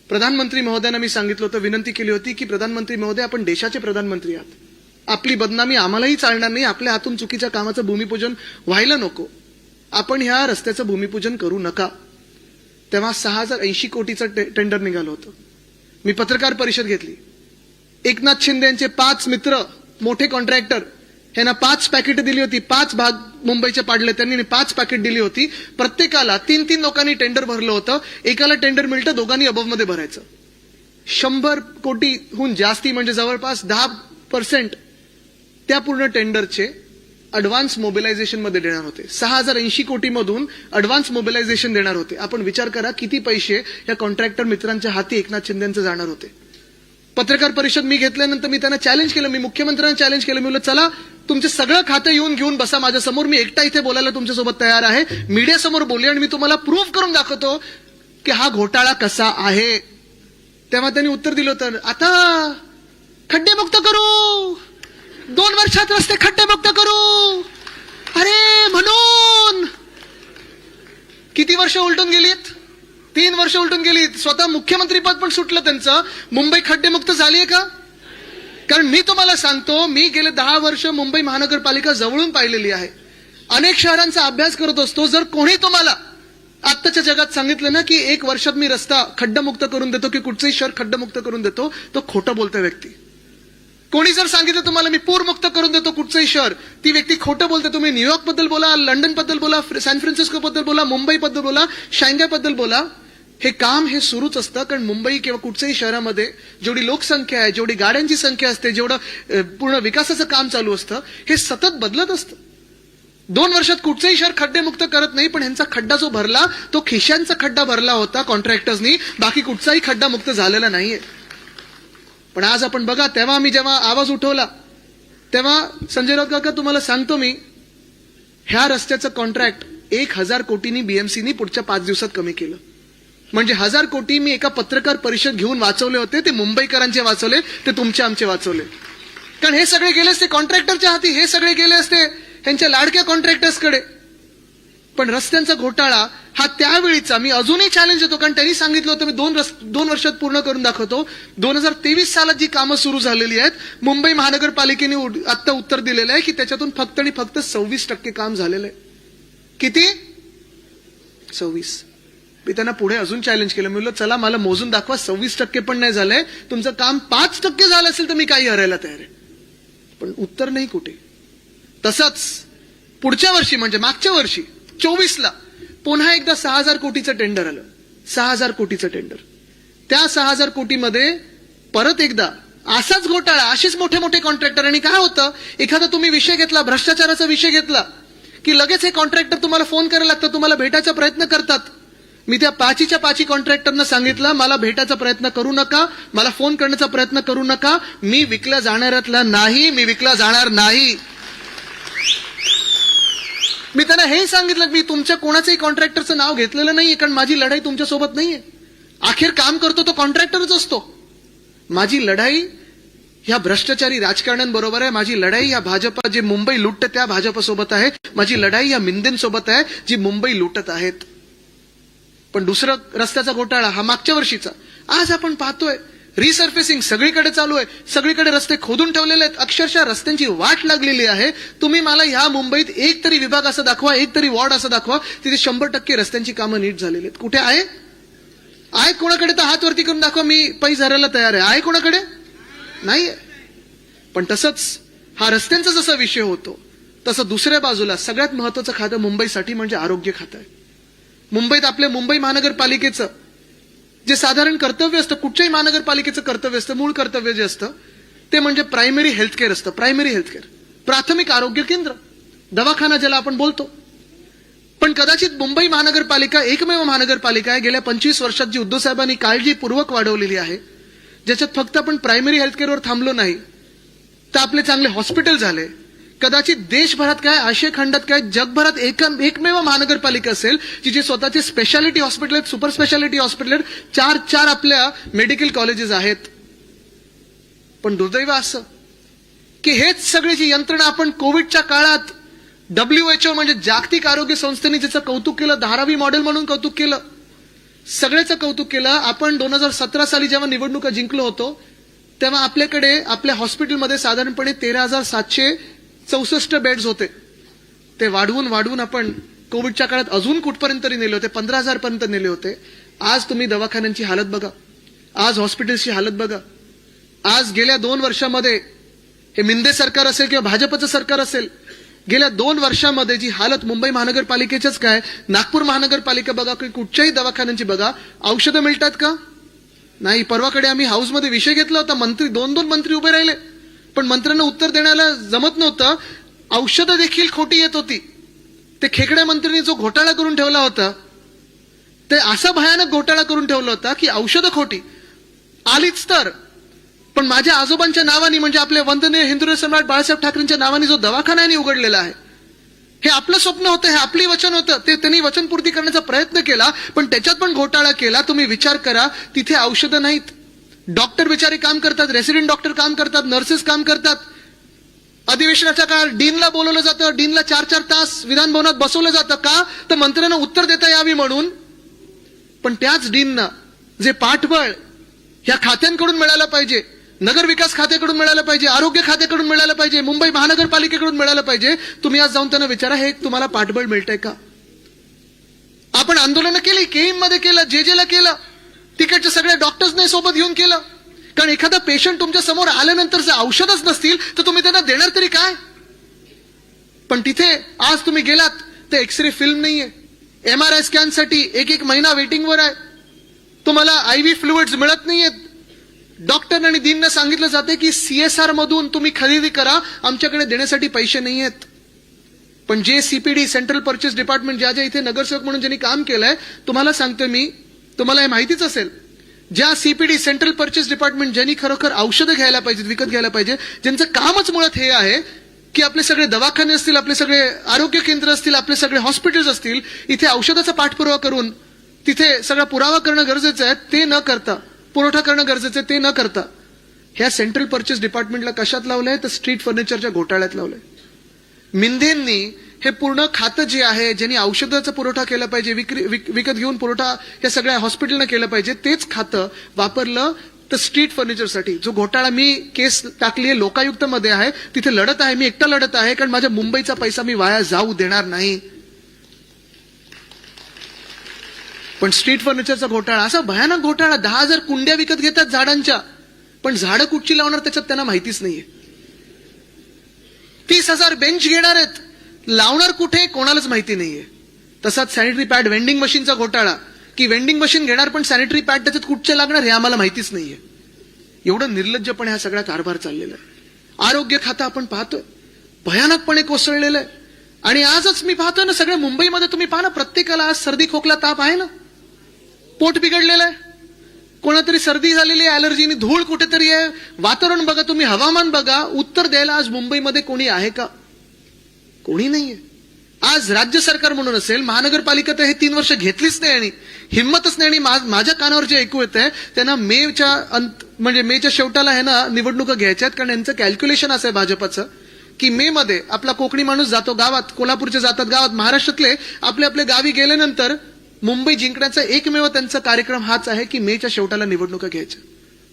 प्रधानमंत्री महोदयांना मी सांगितलं होतं, विनंती केली होती की प्रधानमंत्री महोदय, आपण देशाचे प्रधानमंत्री आहात, आपली बदनामी आम्हालाही चालणार नाही, आपल्या हातून चुकीच्या कामाचं भूमिपूजन व्हायला नको, आपण ह्या रस्त्याचं भूमिपूजन करू नका. तेव्हा 6080 कोटीचं टेंडर निघालं होतं. मी पत्रकार परिषद घेतली. एकनाथ शिंदे यांचे 5 मित्र मोठे कॉन्ट्रॅक्टर, ह्यांना 5 पॅकेट दिली होती, 5 भाग मुंबईचे पाडले त्यांनी, 5 पॅकेट दिली होती. प्रत्येकाला 3-3 लोकांनी टेंडर भरलं होतं. एकाला टेंडर मिळतं, दोघांनी अबव मध्ये भरायचं. 100 कोटीहून जास्ती म्हणजे जवळपास 10% त्या पूर्ण टेंडरचे अडव्हान्स मोबिलायझेशन मध्ये देणार होते. 6080 कोटीमधून अडव्हान्स मोबिलायझेशन देणार होते. आपण विचार करा किती पैसे या कॉन्ट्रॅक्टर मित्रांच्या हाती एकनाथ शिंदेंचे जाणार होते. पत्रकार परिषद मी घेतल्यानंतर मी त्यांना चॅलेंज केलं, मी मुख्यमंत्र्यांना चॅलेंज केलं. मी म्हणलं, चला तुमचे सगळं खातं येऊन घेऊन बसा माझ्यासमोर, मी एकटा इथे बोलायला तुमच्यासोबत तयार आहे, मीडियासमोर बोलले आणि मी तुम्हाला प्रूव्ह करून दाखवतो की हा घोटाळा कसा आहे. तेव्हा त्यांनी उत्तर दिलं होतं, आता खड्डेमुक्त करू, 2 वर्षात रस्ते खड्डेमुक्त करू. अरे म्हणून किती वर्ष उलटून गेलीत? 3 वर्ष उलटून गेली. स्वतः मुख्यमंत्रीपद पण सुटलं त्यांचं. मुंबई खड्डेमुक्त झालीये का? कारण मी तुम्हाला सांगतो, मी गेले 10 वर्ष मुंबई महानगरपालिका जवळून पाहिलेली आहे, अनेक शहरांचा अभ्यास करत असतो. जर कोणी तुम्हाला आत्ताच्या जगात सांगितलं ना की 1 वर्षात मी रस्ता खड्डमुक्त करून देतो की कुठचंही शहर खड्डमुक्त करून देतो, तो खोटं बोलतोय व्यक्ती. कोणी जर सांगितलं तुम्हाला मी पूरमुक्त करून देतो कुठचंही शहर, ती व्यक्ती खोटं बोलते. तुम्ही न्यूयॉर्क बद्दल बोला, लंडन बद्दल बोला, सॅन फ्रान्सिस्को बद्दल बोला, मुंबई बद्दल बोला, शांघाय बद्दल बोला, हे काम हे सुरूच असतं. कारण मुंबई किंवा कुठच्याही शहरामध्ये जेवढी लोकसंख्या आहे, जेवढी गाड्यांची संख्या असते, जेवढं पूर्ण विकासाचं काम चालू असतं, हे सतत बदलत असतं. 2 वर्षात कुठचंही शहर खड्डेमुक्त करत नाही, पण ह्यांचा खड्डा जो भरला तो खिशांचा खड्डा भरला होता कॉन्ट्रॅक्टर्सनी, बाकी कुठचाही खड्डा मुक्त झालेला नाहीये. पण आज आपण बघा, तेव्हा मी जेव्हा आवाज उठवला तेव्हा संजय राऊत काका, तुम्हाला सांगतो मी, ह्या रस्त्याचं कॉन्ट्रॅक्ट 1000 कोटींनी बीएमसीनी पुढच्या 5 दिवसात कमी केलं. म्हणजे 1000 कोटी मी एका पत्रकार परिषद घेऊन वाचवले होते, ते मुंबईकरांचे वाचवले, ते तुमचे आमचे वाचवले. कारण हे सगळे गेले असते कॉन्ट्रॅक्टरच्या हाती, हे सगळे गेले असते त्यांच्या लाडक्या कॉन्ट्रॅक्टर्सकडे. पण रस्त्यांचा घोटाळा हा त्यावेळीचा, मी अजूनही चॅलेंज देतो, कारण त्यांनी सांगितलं होतं मी 2 वर्षात पूर्ण करून दाखवतो. 2023 सालात जी कामं सुरू झालेली आहेत, मुंबई महानगरपालिकेने आता उत्तर दिलेलं आहे की त्याच्यातून फक्त आणि फक्त 26% काम झालेलं आहे. किती? 26. मी त्यांना पुढे अजून चॅलेंज केलं. मी म्हणलं, चला मला मोजून दाखवा, 26% पण नाही झालंय, तुमचं काम 5% झालं असेल तर मी काही हरायला तयार आहे. पण उत्तर नाही कुठे. तसंच पुढच्या वर्षी म्हणजे मागच्या वर्षी 24ला पुन्हा एकदा 6000 कोटीचं टेंडर आलं. 6000 कोटीचं टेंडर. त्या 6000 कोटीमध्ये परत एकदा असाच घोटाळा, असेच मोठे मोठे कॉन्ट्रॅक्टर. आणि काय होतं, एखादा तुम्ही विषय घेतला, भ्रष्टाचाराचा विषय घेतला की लगेच हे कॉन्ट्रॅक्टर तुम्हाला फोन करायला लागतं, तुम्हाला भेटायचा प्रयत्न करतात. मी त्या 5च्या कॉन्ट्रॅक्टरना सांगितलं, मला भेटायचा प्रयत्न करू नका, मला फोन करण्याचा प्रयत्न करू नका, मी विकल्या जाणाऱ्यातला नाही, मी विकला जाणार नाही. मी त्यांना हे सांगितलं, मी तुमच्या कोणाचंही कॉन्ट्रॅक्टरचं नाव घेतलेलं नाहीये, कारण माझी लढाई तुमच्यासोबत नाहीये. अखेर काम करतो तो कॉन्ट्रॅक्टरच असतो. माझी लढाई ह्या भ्रष्टाचारी राजकारण्यांबरोबर आहे. माझी लढाई या भाजपा जे मुंबई लुटते त्या भाजपसोबत आहे. माझी लढाई या मिंदेंसोबत आहे जी मुंबई लुटत आहेत. पण दुसरं रस्त्याचा घोटाळा हा मागच्या वर्षीचा. आज आपण पाहतोय रिसर्फेसिंग सगळीकडे चालू आहे. सगळीकडे रस्ते खोदून ठेवलेले आहेत. अक्षरशः रस्त्यांची वाट लागलेली आहे. तुम्ही मला ह्या मुंबईत एक तरी विभाग असा दाखवा, एक तरी वॉर्ड असा दाखवा तिथे 100% रस्त्यांची कामं नीट झालेली आहेत. कुठे आहे? आहे कोणाकडे तर हात वरती करून दाखवा, मी पैसे हरायला तयार आहे. आहे कोणाकडे? नाहीये. पण तसंच हा रस्त्यांचा जसा विषय होतो तसं दुसऱ्या बाजूला सगळ्यात महत्वाचं खातं मुंबईसाठी म्हणजे आरोग्य खातं आहे. मुंबईत आपल्या मुंबई महानगरपालिकेचं जे साधारण कर्तव्य असतं, कुठच्याही महानगरपालिकेचं कर्तव्य असतं, मूळ कर्तव्य जे असतं ते म्हणजे प्रायमरी हेल्थ केअर असतं. प्रायमरी हेल्थ केअर, प्राथमिक आरोग्य केंद्र, दवाखाना ज्याला आपण बोलतो. पण कदाचित मुंबई महानगरपालिका एकमेव महानगरपालिका आहे गेल्या 25 वर्षात जी उद्धव साहेबांनी काळजीपूर्वक वाढवलेली आहे, ज्याच्यात फक्त आपण प्रायमरी हेल्थ केअरवर थांबलो नाही तर आपले चांगले हॉस्पिटल झाले. कदाचित देशभरात काय, आशिया खंडात काय, जगभरात एकमेव महानगरपालिका असेल जी जे स्वतःचे स्पेशालिटी हॉस्पिटल आहेत, सुपर स्पेशालिटी हॉस्पिटल आहेत, 4 आपल्या मेडिकल कॉलेजेस आहेत. पण दुर्दैव असं की हेच सगळी जी यंत्रणा आपण कोविडच्या काळात WHO म्हणजे जागतिक आरोग्य संस्थेने ज्याचं कौतुक केलं, धारावी मॉडेल म्हणून कौतुक केलं, सगळ्याचं कौतुक केलं. आपण 2017 साली जेव्हा निवडणुका जिंकलो होतो तेव्हा आपल्याकडे आपल्या हॉस्पिटलमध्ये साधारणपणे 13,764 बेड्स होते. ते वाढवून आपण कोविडच्या काळात अजून कुठपर्यंत तरी नेले होते, 15,000 पर्यंत नेले होते. आज तुम्ही दवाखान्यांची हालत बघा, आज हॉस्पिटल्सची हालत बघा. आज गेल्या 2 वर्षामध्ये हे मिंदे सरकार असेल किंवा भाजपचं सरकार असेल, गेल्या 2 वर्षामध्ये जी हालत मुंबई महानगरपालिकेचंच काय, नागपूर महानगरपालिका बघा, कुठच्याही दवाखान्यांची बघा, औषधं मिळतात का? नाही. परवाकडे आम्ही हाऊसमध्ये विषय घेतला होता, मंत्री 2 मंत्री उभे राहिले पण मंत्र्यांना उत्तर देण्याला जमत नव्हतं. औषधं देखील खोटी येत होती. ते खेकड्या मंत्र्यांनी जो घोटाळा करून ठेवला होता ते असा भयानक घोटाळा करून ठेवला होता की औषधं खोटी आलीच तर. पण माझ्या आजोबांच्या नावाने म्हणजे आपले वंदनीय हिंदू सम्राट बाळासाहेब ठाकरेंच्या नावाने जो दवाखाना यांनी उघडलेला आहे, हे आपलं स्वप्न होतं, हे आपली वचन होतं, ते त्यांनी वचनपूर्ती करण्याचा प्रयत्न केला पण त्याच्यात पण घोटाळा केला. तुम्ही विचार करा, तिथे औषधं नाहीत, डॉक्टर बिचारे काम करतात, रेसिडेंट डॉक्टर काम करतात, नर्सेस काम करतात. अधिवेशनाच्या काळात डीनला बोलवलं जातं, डीनला 4 तास विधान भवनात बसवलं जातं. का? तर मंत्र्यांना उत्तर देता यावी म्हणून. पण त्याच डीनना जे पाठबळ ह्या खात्यांकडून मिळालं पाहिजे, नगर विकास खात्याकडून मिळालं पाहिजे, आरोग्य खात्याकडून मिळालं पाहिजे, मुंबई महानगरपालिकेकडून मिळालं पाहिजे, तुम्ही आज जाऊन त्यांना विचारा हे तुम्हाला पाठबळ मिळतंय का? आपण आंदोलनं केली, केईम मध्ये केलं, जेजेला केलं, तिकडच्या सगळ्या डॉक्टर्सने सोबत घेऊन केलं. कारण एखादा पेशंट तुमच्या समोर आल्यानंतर जर औषधच नसतील तर तुम्ही त्यांना देणार तरी काय? पण तिथे आज तुम्ही गेलात तर एक्सरे फिल्म नाहीये, MRI स्कॅनसाठी एक महिना वेटिंगवर आहे, तुम्हाला IV फ्लुइड्स मिळत नाहीयेत. डॉक्टर आणि डीनना सांगितलं जाते की CSR मधून तुम्ही खरेदी करा, आमच्याकडे देण्यासाठी पैसे नाहीयेत. पण जे CPD सेंट्रल पर्चेस डिपार्टमेंट ज्या इथे नगरसेवक म्हणून ज्यांनी काम केलंय, तुम्हाला सांगतो मी, तुम्हाला हे माहितीच असेल, ज्या CPD सेंट्रल पर्चेस डिपार्टमेंट ज्यांनी खरोखर औषधं घ्यायला पाहिजेत, विकत घ्यायला पाहिजे, ज्यांचं कामच मुळात हे आहे की आपले सगळे दवाखाने असतील, आपले सगळे आरोग्य केंद्र असतील, आपले सगळे हॉस्पिटल्स असतील, इथे औषधाचा पाठपुरावा करून तिथे सगळा पुरावा करणं गरजेचं आहे, ते न करता, पुरवठा करणं गरजेचं आहे, ते न करता ह्या सेंट्रल पर्चेस डिपार्टमेंटला कशात लावलंय तर स्ट्रीट फर्निचरच्या घोटाळ्यात लावलंय. मिंदेंनी हे पूर्ण खातं जे आहे, ज्यांनी औषधाचा पुरवठा केला पाहिजे, विकत घेऊन पुरवठा या सगळ्या हॉस्पिटलनं केलं पाहिजे, तेच खातं वापरलं तर स्ट्रीट फर्निचरसाठी. जो घोटाळा मी केस टाकली आहे लोकायुक्तमध्ये आहे, तिथे लढत आहे, मी एकटा लढत आहे, कारण माझ्या मुंबईचा पैसा मी वाया जाऊ देणार नाही. पण स्ट्रीट फर्निचरचा घोटाळा, असा भयानक घोटाळा, 10,000 कुंड्या विकत घेतात झाडांच्या, पण झाडं कुठची लावणार त्याच्यात त्यांना माहितीच नाहीये. 30,000 बेंच घेणार आहेत, लावणार कुठे कोणालाच माहिती नाहीये. तसाच सॅनिटरी पॅड वेंडिंग मशीनचा घोटाळा, की वेंडिंग मशीन घेणार पण सॅनिटरी पॅड त्याच्यात कुठचे लागणार हे आम्हाला माहितीच नाहीये. एवढं निर्लज्जपणे हा सगळा कारभार चाललेला आहे. आरोग्य खातं आपण पाहतोय भयानकपणे कोसळलेलं आहे. आणि आजच मी पाहतोय ना, सगळ्या मुंबईमध्ये तुम्ही पाहा ना, प्रत्येकाला आज सर्दी खोकला ताप आहे ना, पोट बिघडलेलं आहे, कोणातरी सर्दी झालेली आहे, अलर्जीनी, धूळ कुठेतरी आहे, वातावरण बघा तुम्ही, हवामान बघा, उत्तर द्यायला आज मुंबईमध्ये कोणी आहे का? कोणी नाहीये. आज राज्य सरकार म्हणून असेल, महानगरपालिका तर हे 3 वर्ष घेतलीच नाही आणि हिंमतच नाही. आणि माझ्या कानावर जे ऐकू येत आहे त्यांना म्हणजे मेच्या शेवटाला आहे ना निवडणुका घ्यायच्या आहेत, कारण यांचं कॅल्क्युलेशन असं आहे भाजपचं की मे मध्ये आपला कोकणी माणूस जातो गावात, कोल्हापूरचे जातात गावात, महाराष्ट्रातले आपल्या आपल्या गावी गेल्यानंतर मुंबई जिंकण्याचा एकमेव त्यांचा कार्यक्रम हाच आहे की मेच्या शेवटाला निवडणुका घ्यायच्या.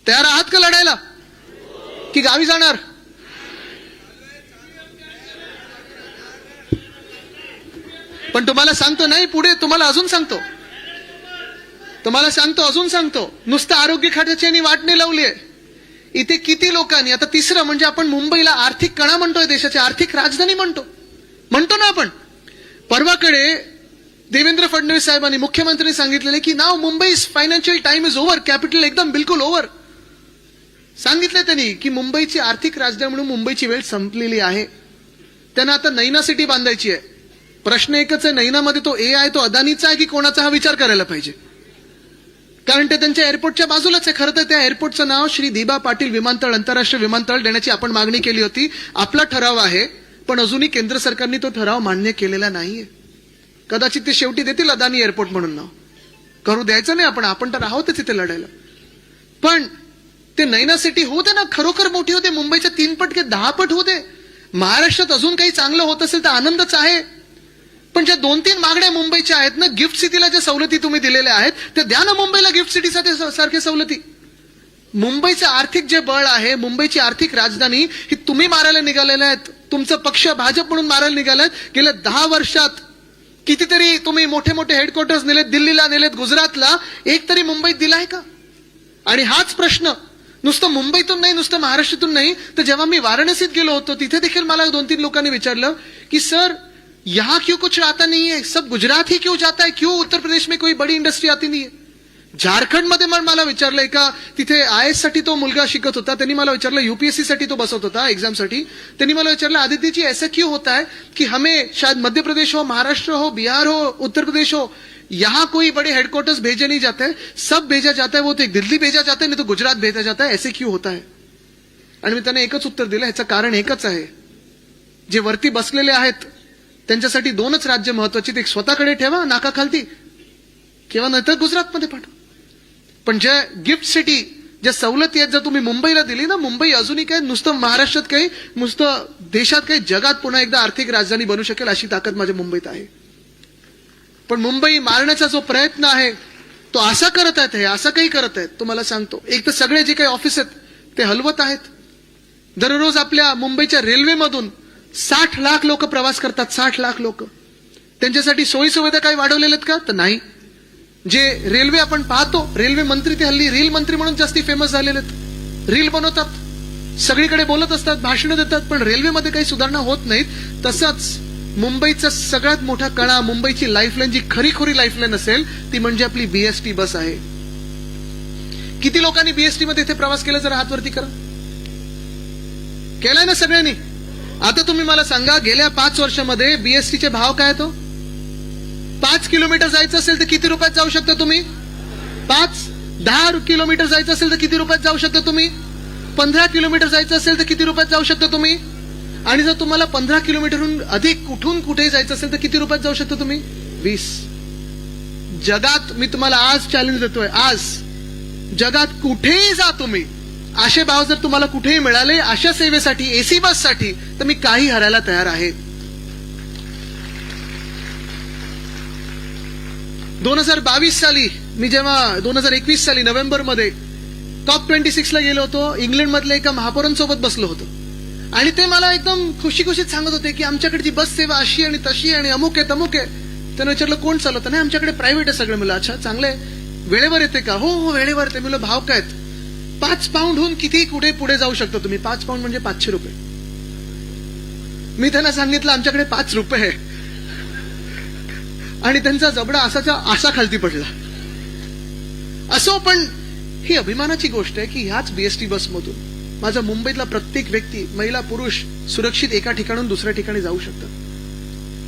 तयार आहात का लढायला की गावी जाणार? पण तुम्हाला सांगतो नाही, पुढे तुम्हाला अजून सांगतो, अजून सांगतो, नुसतं आरोग्य खात्याची यांनी वाट नाही लावली आहे. इथे किती लोकांनी, आता तिसरं म्हणजे आपण मुंबईला आर्थिक कणा म्हणतोय, देशाची आर्थिक राजधानी म्हणतो ना आपण. परवाकडे देवेंद्र फडणवीस साहेबांनी, मुख्यमंत्र्यांनी सांगितलेले की नाव Mumbai financial time is over, capital एकदम बिलकुल ओव्हर. सांगितलं त्यांनी की मुंबईची आर्थिक राजधानी म्हणून मुंबईची वेळ संपलेली आहे. त्यांना आता नैना सिटी बांधायची आहे. प्रश्न एकच आहे, नैनामध्ये तो आहे तो अदानीचा आहे की कोणाचा, हा विचार करायला पाहिजे. कारण ते त्यांच्या एअरपोर्टच्या बाजूलाच आहे. खरं तर त्या एअरपोर्टचं नाव श्री दिबा पाटील विमानतळ, आंतरराष्ट्रीय विमानतळ देण्याची आपण मागणी केली होती. आपला ठराव आहे, पण अजूनही केंद्र सरकारने तो ठराव मान्य केलेला नाहीये. कदाचित ते शेवटी देतील अदानी एअरपोर्ट म्हणून नाव, करू द्यायचं नाही आपण तर आहोतच तिथे लढायला. पण ते नैना सिटी होऊ दे ना, खरोखर मोठी होते, मुंबईच्या 3 पट की 10 पट होऊ दे. महाराष्ट्रात अजून काही चांगलं होत असेल तर आनंदच आहे. पण ज्या 2-3 मागण्या मुंबईच्या आहेत ना, गिफ्ट सिटीला ज्या सवलती तुम्ही दिलेल्या आहेत ते द्या ना मुंबईला गिफ्ट सिटी सारख्या सवलती. मुंबईचं आर्थिक जे बळ आहे, मुंबईची आर्थिक राजधानी ही तुम्ही मारायला निघालेल्या आहेत. तुमचा पक्ष भाजप म्हणून मारायला निघालात. गेल्या 10 वर्षात कितीतरी तुम्ही मोठे मोठे हेडक्वार्टर्स नेलेत, दिल्लीला नेलेत, गुजरातला, एक तरी मुंबईत दिलाय का? आणि हाच प्रश्न नुसतं मुंबईतून नाही, नुसतं महाराष्ट्रातून नाही, तर जेव्हा मी वाराणसीत गेलो होतो तिथे देखील मला 2-3 लोकांनी विचारलं की सर यहाँ क्यों कुछ आता नहीं है, सब गुजरात ही क्यों जाता है, क्यों उत्तर प्रदेश में कोई बड़ी इंडस्ट्री आती नहीं है. झारखंडमध्ये मला विचारलं, एका तिथे IAS साठी तो मुलगा शिकत होता, त्यांनी मला विचारलं, UPSC साठी तो बसत होता एग्जामसाठी, त्यांनी मला विचारलं आदित्य जी ऐसा क्यों होता है कि हमें शायद मध्य प्रदेश हो, महाराष्ट्र हो, बिहार हो, उत्तर प्रदेश हो, यहाँ कोई बड़े हेडक्वार्टर्स भेजे नहीं जाते हैं, सब भेजा जाता है वो तो एक दिल्ली भेजा जाता है, नहीं तो गुजरात भेजा जाता है, ऐसे क्यों होता है. आणि मी त्यांना एकच उत्तर दिलं, ह्याचं कारण एकच आहे, जे वरती बसलेले आहेत त्यांच्यासाठी 2च राज्य महत्वाची, ते स्वतःकडे ठेवा नाकाखालती किंवा नंतर गुजरातमध्ये पाठवा. पण ज्या गिफ्ट सिटी, ज्या सवलती आहेत, जर तुम्ही मुंबईला दिली ना, मुंबई अजूनही काय नुसतं महाराष्ट्रात काही, नुसतं देशात काही, जगात पुन्हा एकदा आर्थिक राजधानी बनू शकेल अशी ताकद माझ्या मुंबईत आहे. पण मुंबई मारण्याचा जो प्रयत्न आहे तो असा करत आहेत, असं काही करत आहेत. तुम्हाला सांगतो, एक तर सगळे जे काही ऑफिस आहेत ते हलवत आहेत. दररोज आपल्या मुंबईच्या रेल्वेमधून 60 लाख लोक प्रवास करतात, 60 लाख लोक. त्यांच्यासाठी सोयी सुविधा काही वाढवलेल्या आहेत का? तर नाही. जे रेल्वे आपण पाहतो, रेल्वे मंत्री ते हल्ली रील मंत्री म्हणून जास्ती फेमस झालेले आहेत. रील बनवतात, सगळीकडे बोलत असतात, भाषणं देतात, पण रेल्वेमध्ये काही सुधारणा होत नाहीत. तसंच मुंबईचा सगळ्यात मोठा कणा, मुंबईची लाईफलाईन, जी खरीखुरी लाईफलाईन असेल ती म्हणजे आपली BST बस आहे. किती लोकांनी BST मध्ये इथे प्रवास केला? जरा हात वरती करा. केलाय ना सगळ्यांनी? आता तुम्ही मला सांगा, गेल्या 5 वर्षामध्ये BSTचे भाव काय तो? 5 किलोमीटर जायचं असेल तर किती रुपयात जाऊ शकता तुम्ही? 10 किलोमीटर जायचं असेल तर किती रुपयात जाऊ शकता तुम्ही? 15 किलोमीटर जायचं असेल तर किती रुपयात जाऊ शकता तुम्ही? आणि जर तुम्हाला 15 किलोमीटरहून अधिक कुठून कुठे जायचं असेल तर किती रुपयात जाऊ शकता तुम्ही? 20. जगात मी तुम्हाला आज चॅलेंज देतोय, आज जगात कुठेही जा तुम्ही, असे भाव जर तुम्हाला कुठेही मिळाले अशा सेवेसाठी, AC बससाठी, तर मी काही हरायला तयार आहे. 2022 साली मी जेव्हा 2021 साली नोव्हेंबरमध्ये COP26 ला गेलो होतो, इंग्लंडमधल्या एका महापौरांसोबत बसलो होतो आणि ते मला एकदम खुशीत सांगत होते की आमच्याकडची बस सेवा अशी आणि तशी आणि अमुक आहे तमुक आहे. त्यानं विचारलं कोण चालवतं? नाही, आमच्याकडे प्रायव्हेट आहे सगळं. मला अच्छा चांगलं आहे. वेळेवर येते का? हो वेळेवर येते. मला भाव काय? 5 पाऊंडहून किती कुठे पुढे जाऊ शकता तुम्ही? 5 पाऊंड म्हणजे 500 रुपये. मी त्यांना सांगितलं आमच्याकडे 5 रुपये आहे आणि त्यांचा जबडा असा खालती पडला. असो, पण ही अभिमानाची गोष्ट आहे की ह्याच BST बसमधून माझा मुंबईतला प्रत्येक व्यक्ती, महिला पुरुष, सुरक्षित एका ठिकाणून दुसऱ्या ठिकाणी जाऊ शकतात.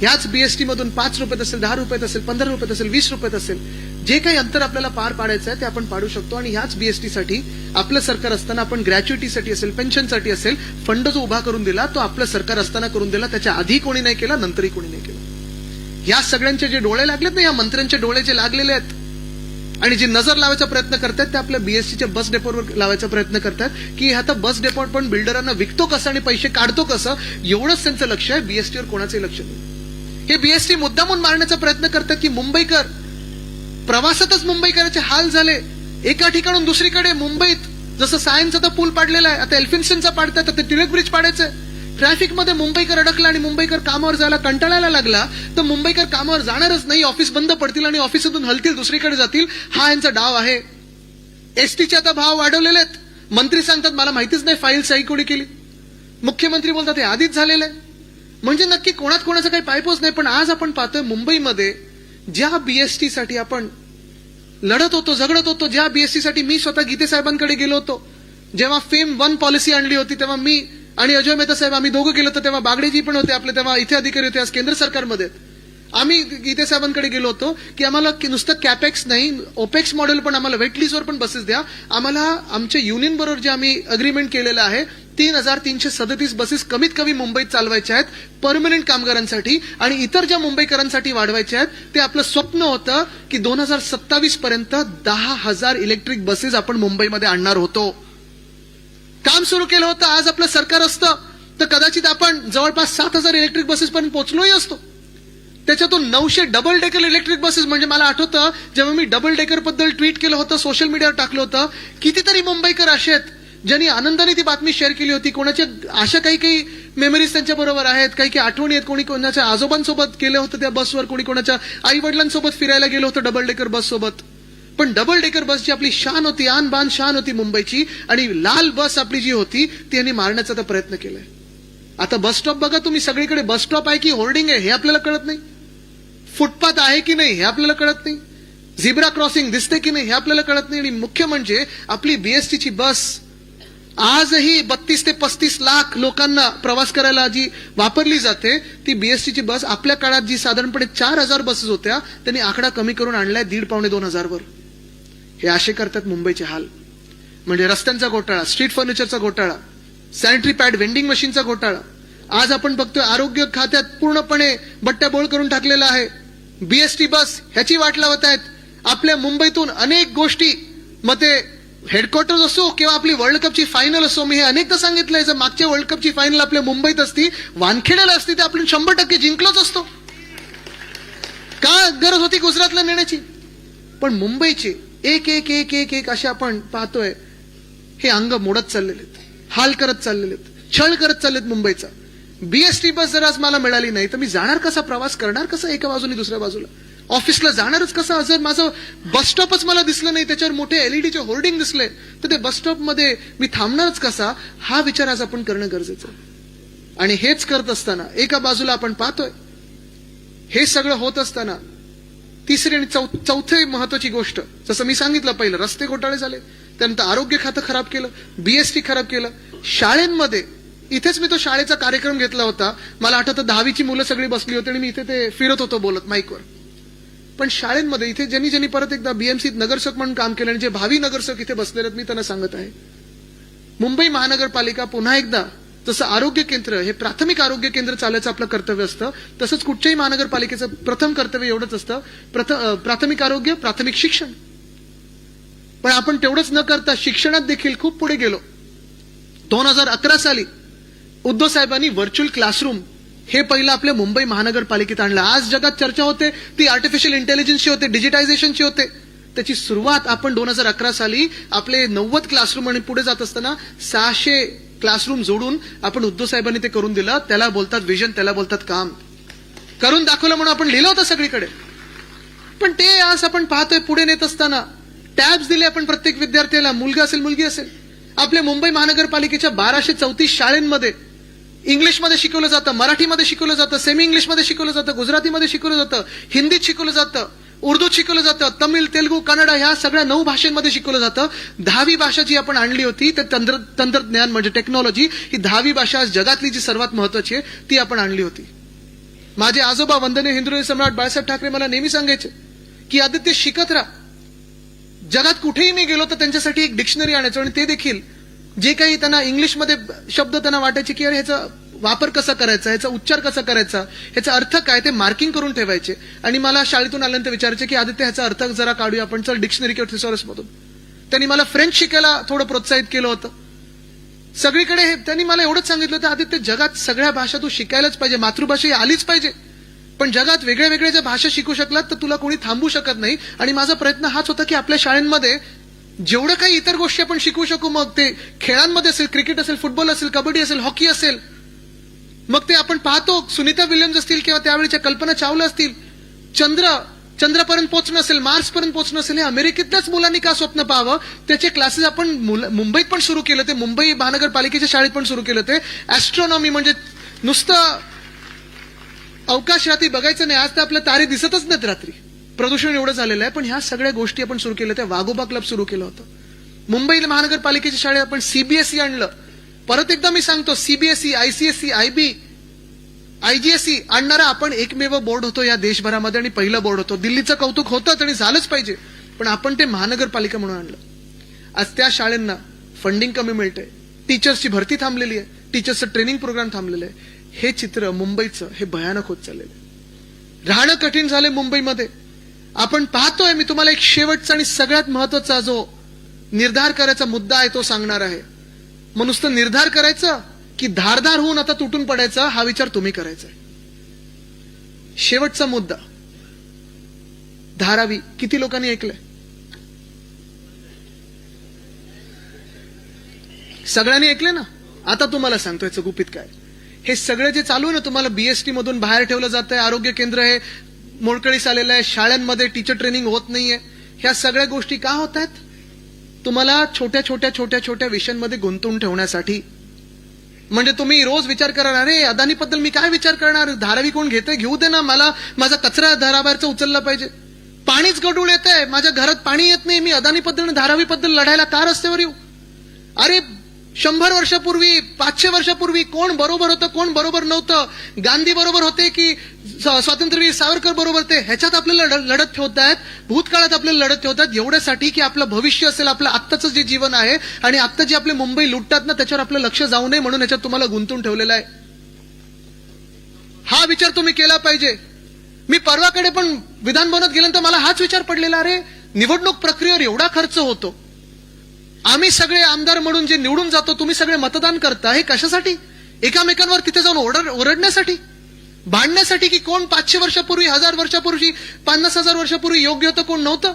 ह्याच BST मधून 5 रुपयात असेल, 10 रुपयात असेल, 15 रुपयात असेल, 20 रुपयात असेल, जे काही अंतर आपल्याला पार पाडायचं आहे ते आपण पाडू शकतो. आणि ह्याच BST साठी आपलं सरकार असताना आपण ग्रॅच्युइटीसाठी असेल, पेन्शनसाठी असेल, फंड जो उभा करून दिला तो आपलं सरकार असताना करून दिला. त्याच्या आधी कोणी नाही केला, नंतरही कोणी नाही केला. या सगळ्यांचे जे डोळे लागलेत ना, या मंत्र्यांचे डोळे जे लागलेले आहेत, आणि जी नजर लावायचा प्रयत्न करतात ते आपल्या बीएसटीच्या बस डेपोवर लावायचा प्रयत्न करतात की आता बस डेपो पण बिल्डरांना विकतो कसं आणि पैसे काढतो कसं, एवढंच त्यांचं लक्ष आहे. बीएसटीवर कोणाचंही लक्ष नाही. हे बीएसटी मुद्दामून मारण्याचा प्रयत्न करतात की मुंबईकर प्रवासातच मुंबईकरांचे हाल झाले. एका ठिकाणून दुसरीकडे मुंबईत जसं सायन्सचा तर पूल पाडलेला आहे, आता एल्फिन्स्टनचा पाडतात, आता टिळक ब्रिज पाडायचंय. ट्रॅफिकमध्ये मुंबईकर अडकला आणि मुंबईकर कामावर जायला कंटाळायला लागला तर मुंबईकर कामावर जाणारच नाही, ऑफिस बंद पडतील आणि ऑफिसातून हलतील, दुसरीकडे जातील. हा यांचा डाव आहे. एसटीचे आता भाव वाढवलेले आहेत. मंत्री सांगतात मला माहितीच नाही फाईल सही कोणी केली. मुख्यमंत्री बोलतात हे आधीच झालेलं आहे. म्हणजे नक्की कोणात कोणाचा काही पायपोच नाही. पण आज आपण पाहतोय मुंबईमध्ये ज्या बीएसटी साठी आपण लढत होतो, झगडत होतो, ज्या बीएसटी साठी मी स्वतः गीते साहेबांकडे गेलो होतो, जेव्हा फेम 1 पॉलिसी आणली होती तेव्हा मी आणि अजय मेहता साहेब आम्ही दोघं गेलो होतो, तेव्हा बागडेजी पण होते आपले, तेव्हा इथे अधिकारी होते, आज केंद्र सरकारमध्ये. आम्ही गीते साहेबांकडे गेलो होतो की आम्हाला नुसतं कॅपेक्स नाही, ओपेक्स मॉडेल पण आम्हाला वेट लिस्टवर पण बसेस द्या. आम्हाला आमच्या युनियन बरोबर जे आम्ही अग्रीमेंट केलेलं आहे 3,337 बसेस कमीत कमी मुंबईत चालवायच्या आहेत परमनंट कामगारांसाठी आणि इतर ज्या मुंबईकरांसाठी वाढवायच्या आहेत. ते आपलं स्वप्न होतं की 2027 पर्यंत 10,000 इलेक्ट्रिक बसेस आपण मुंबईमध्ये आणणार होतो. काम सुरू केलं होतं. आज आपलं सरकार असतं तर कदाचित आपण जवळपास 7,000 इलेक्ट्रिक बसेस पर्यंत पोहोचलोही असतो. त्याच्यातून 900 डबल डेकर इलेक्ट्रिक बसेस. म्हणजे मला आठवतं जेव्हा मी डबल डेकर बद्दल ट्विट केलं होतं, सोशल मीडियावर टाकलं होतं, कितीतरी मुंबईकर असे आहेत ज्यांनी आनंदाने ती बातमी शेअर केली होती. कोणाच्या अशा काही मेमरीज त्यांच्या बरोबर आहेत, काही आठवणी आहेत. कोणी कोणाच्या आजोबांसोबत गेलं होतं त्या बसवर, कोणी कोणाच्या आई वडिलांसोबत फिरायला गेलं होतं डबल डेकर बस सोबत. पण डबल डेकर बस जी आपली शान होती, आन बान शान होती मुंबईची, आणि लाल बस आपली जी होती ती यांनी मारण्याचा आता प्रयत्न केलाय. आता बस स्टॉप बघा तुम्ही, सगळीकडे बस स्टॉप आहे की होर्डिंग आहे हे आपल्याला कळत नाही. फुटपाथ आहे की नाही हे आपल्याला कळत नाही. झिब्रा क्रॉसिंग दिसते की नाही हे आपल्याला कळत नाही. आणि मुख्य म्हणजे आपली बीएसटीची बस आजही 32 ते 35 लाख लोकांना प्रवास करायला जी वापरली जाते ती बीएसटीची बस आपल्या काळात जी साधारणपणे 4,000 बसेस होत्या त्यांनी आकडा कमी करून आणलाय 1,500-2,000 वर. हे असे करतात मुंबईचे हाल. म्हणजे रस्त्यांचा घोटाळा, स्ट्रीट फर्निचरचा घोटाळा, सॅनिटरी पॅड वेंडिंग मशीनचा घोटाळा. आज आपण बघतोय आरोग्य खात्यात पूर्णपणे बट्ट्याबोळ करून टाकलेला आहे. बीएसटी बस ह्याची वाट लावत आहेत. आपल्या मुंबईतून अनेक गोष्टी, मग ते हेडक्वार्टर्स असो किंवा आपली वर्ल्ड कपची फायनल असो, मी हे अनेकदा सांगितलंय, जर मागच्या वर्ल्ड कपची फायनल आपल्या मुंबईत असती, वानखेड्याला असती, तर आपण 100% जिंकलोच असतो. का गरज होती गुजरातला नेण्याची? पण मुंबईचे एक एक एक एक एक असे आपण पाहतोय हे अंग मोडत चाललेले आहेत, हाल करत चाललेले आहेत, छळ करत चाललेत मुंबईचा. बीएसटी बस जर आज मला मिळाली नाही तर मी जाणार कसा, प्रवास करणार कसा एका बाजूने दुसऱ्या बाजूला, ऑफिसला जाणारच कसा? जर माझं बस स्टॉपच मला दिसलं नाही, त्याच्यावर मोठे एलईडीचे होर्डिंग दिसले तर ते बस स्टॉप मध्ये मी थांबणारच कसा, हा विचार आज आपण करणं गरजेचं आहे. आणि हेच करत असताना एका बाजूला आपण पाहतोय हे सगळं होत असताना तिसरी आणि चौथी महत्वाची गोष्ट, जसं मी सांगितलं पहिलं, रस्ते घोटाळे झाले, त्यानंतर आरोग्य खातं खराब केलं, बीएसटी खराब केलं. शाळेंमध्ये इथेच मी तो शाळेचा कार्यक्रम घेतला होता, मला आठवतं 10वीची मुलं सगळी बसली होती आणि मी इथे ते फिरत होतो बोलत माईकवर. पण शाळेंमध्ये इथे ज्यांनी परत एकदा बीएमसीत नगरसेवक म्हणून काम केलं आणि जे भावी नगरसेवक इथे बसलेले आहेत, मी त्यांना सांगत आहे, मुंबई महानगरपालिका पुन्हा एकदा जसं आरोग्य केंद्र हे प्राथमिक आरोग्य केंद्र चालायचं आपलं कर्तव्य असतं, तसंच कुठच्याही महानगरपालिकेचं प्रथम कर्तव्य एवढंच असतं, प्राथमिक आरोग्य, प्राथमिक शिक्षण. पण आपण तेवढंच न करता शिक्षणात देखील खूप पुढे गेलो. 2011 साली उद्धव साहेबांनी व्हर्च्युअल क्लासरूम हे पहिलं आपल्या मुंबई महानगरपालिकेत आणलं. आज जगात चर्चा होते ती आर्टिफिशियल इंटेलिजन्सची होते, डिजिटायझेशनची होते. त्याची सुरुवात आपण 2011 साली आपले 90 क्लासरूम आणि पुढे जात असताना 600 क्लासरूम जोडून आपण उद्धव साहेबांनी ते करून दिलं. त्याला बोलतात विजन, त्याला बोलतात काम. करून दाखवलं म्हणून आपण लिहिलं होतं सगळीकडे. पण ते आज आपण पाहतोय पुढे नेत असताना टॅब्स दिले आपण प्रत्येक विद्यार्थ्याला, मुलगा असेल मुलगी असेल. आपल्या मुंबई महानगरपालिकेच्या 1234 शाळांमध्ये इंग्लिशमध्ये शिकवलं जातं, मराठीमध्ये शिकवलं जातं, सेमी इंग्लिशमध्ये शिकवलं जातं, गुजरातीमध्ये शिकवलं जातं, हिंदीत शिकवलं जातं, उर्दूत शिकवलं जातं, तमिळ, तेलुगू, कन्नड ह्या सगळ्या 9 भाषांमध्ये शिकवलं जातं. 10वी भाषा जी आपण आणली होती ते तंत्रज्ञान म्हणजे टेक्नॉलॉजी, ही 10वी भाषा जगातली जी सर्वात महत्वाची आहे ती आपण आणली होती. माझे आजोबा वंदनीय हिंदू सम्राट बाळासाहेब ठाकरे मला नेहमी सांगायचे की आदित्य शिकत राहा. जगात कुठेही मी गेलो तर त्यांच्यासाठी एक डिक्शनरी आणायचो आणि ते देखील जे काही त्यांना इंग्लिशमध्ये शब्द त्यांना वाटायचे की अरे ह्याचा वापर कसा करायचा, याचा उच्चार कसा करायचा, याचा अर्थ काय, ते मार्किंग करून ठेवायचे. आणि मला शाळेतून आल्यानंतर विचारायचे की आदित्य ह्याचा अर्थ जरा काढूया आपण, चल डिक्शनरी किंवा थिसॉरस मधून. त्यांनी मला फ्रेंच शिकायला थोडं प्रोत्साहित केलं होतं. सगळीकडे त्यांनी मला एवढंच सांगितलं होतं, आदित्य जगात सगळ्या भाषा तू शिकायलाच पाहिजे, मातृभाषा ही आलीच पाहिजे, पण जगात वेगळ्या वेगळ्या ज्या भाषा शिकू शकलात तर तुला कोणी थांबू शकत नाही. आणि माझा प्रयत्न हाच होता की आपल्या शाळांमध्ये जेवढं काही इतर गोष्टी आपण शिकू शकू, मग ते खेळांमध्ये असेल, क्रिकेट असेल, फुटबॉल असेल, कबड्डी असेल, हॉकी असेल, मग ते आपण पाहतो सुनीता विल्यम्स असतील किंवा त्यावेळीच्या कल्पना चावला असतील, चंद्रापर्यंत पोहोचणं असेल, मार्सपर्यंत पोहोचणं असेल, हे अमेरिकेतल्याच मुलांनी का स्वप्न पाहावं. त्याचे क्लासेस आपण मुंबईत पण सुरू केले ते, मुंबई महानगरपालिकेच्या शाळेत पण सुरू केलं ते. ऍस्ट्रॉनॉमी म्हणजे नुसतं अवकाश रात्री बघायचं नाही, आज तर आपले तारे दिसतच नाहीत रात्री, प्रदूषण एवढं झालेलं आहे. पण ह्या सगळ्या गोष्टी आपण सुरू केल्या. त्या वाघोबा क्लब सुरू केलं होतं. मुंबई महानगरपालिकेच्या शाळेत आपण सीबीएसई आणलं. परत एकदा मी सांगतो, सीबीएसई, आयसीएसई, आयबी, आयजीएसई आणणारा आपण एकमेव बोर्ड होतो या देशभरामध्ये, आणि पहिलं बोर्ड होतो. दिल्लीचं कौतुक होतंच आणि झालंच पाहिजे, पण आपण ते महानगरपालिका म्हणून आणलं. आज त्या शाळांना फंडिंग कमी मिळतंय, टीचर्सची भरती थांबलेली आहे, टीचर्सचं ट्रेनिंग प्रोग्राम थांबलेलं आहे. हे चित्र मुंबईचं हे भयानक होत चाललेलं आहे. राहणं कठीण झालंय मुंबईमध्ये. आपण पाहतोय, मी तुम्हाला एक शेवटचा आणि सगळ्यात महत्वाचा जो निर्धार करायचा मुद्दा आहे तो सांगणार आहे. मग नुसतं निर्धार करायचं की धारदार होऊन आता तुटून पडायचा, हा विचार तुम्ही करायचा आहे. शेवटचा मुद्दा, धारावी. किती लोकांनी ऐकलंय? सगळ्यांनी ऐकलंय ना? आता तुम्हाला सांगतो याचं गुपित काय. हे सगळं जे चालू आहे ना, तुम्हाला बीएसटी मधून बाहेर ठेवलं जात आहे, आरोग्य केंद्र हे मोडकळीस आलेलं आहे, शाळांमध्ये टीचर ट्रेनिंग होत नाहीये, ह्या सगळ्या गोष्टी का होत आहेत? तुम्हाला छोट्या छोट्या छोट्या छोट्या विषयांमध्ये गुंतवून ठेवण्यासाठी. म्हणजे तुम्ही रोज विचार करा, अरे अदानीबद्दल मी काय विचार करणार, धारावी कोण घेतंय, घेऊ दे ना, मला माझा कचरा धाराबाहेरचा उचलला पाहिजे. पाणीच गढूळ येत आहे, माझ्या घरात पाणी येत नाही, मी अदानीबद्दल आणि धारावीबद्दल लढायला का रस्त्यावर येऊ? अरे 100 वर्षापूर्वी, 500 वर्षापूर्वी कोण बरोबर होतं, कोण बरोबर नव्हतं, गांधी बरोबर होते की स्वातंत्र्यवीर सावरकर बरोबर ते, ह्याच्यात आपल्याला लढत ठेवतायत, भूतकाळात आपल्याला लढत ठेवतात एवढ्यासाठी की आपलं भविष्य असेल, आपलं आत्ताचं जे जीवन आहे आणि आत्ता जे आपले मुंबई लुटतात ना, त्याच्यावर आपलं लक्ष जाऊ नये म्हणून ह्याच्यात तुम्हाला गुंतून ठेवलेलं आहे. हा विचार तुम्ही केला पाहिजे. मी परवाकडे पण विधान भवनात गेल्यानंतर मला हाच विचार पडलेला, अरे निवडणूक प्रक्रियेवर एवढा खर्च होतो, आम्ही सगळे आमदार म्हणून जे निवडून जातो, तुम्ही सगळे मतदान करता, हे कशासाठी? एकामेकांवर तिथे जाऊन ओरडण्यासाठी, भांडण्यासाठी, की कोण 500 वर्षापूर्वी, 1000 वर्षापूर्वी, 50,000 वर्षापूर्वी योग्य होतं, कोण नव्हतं?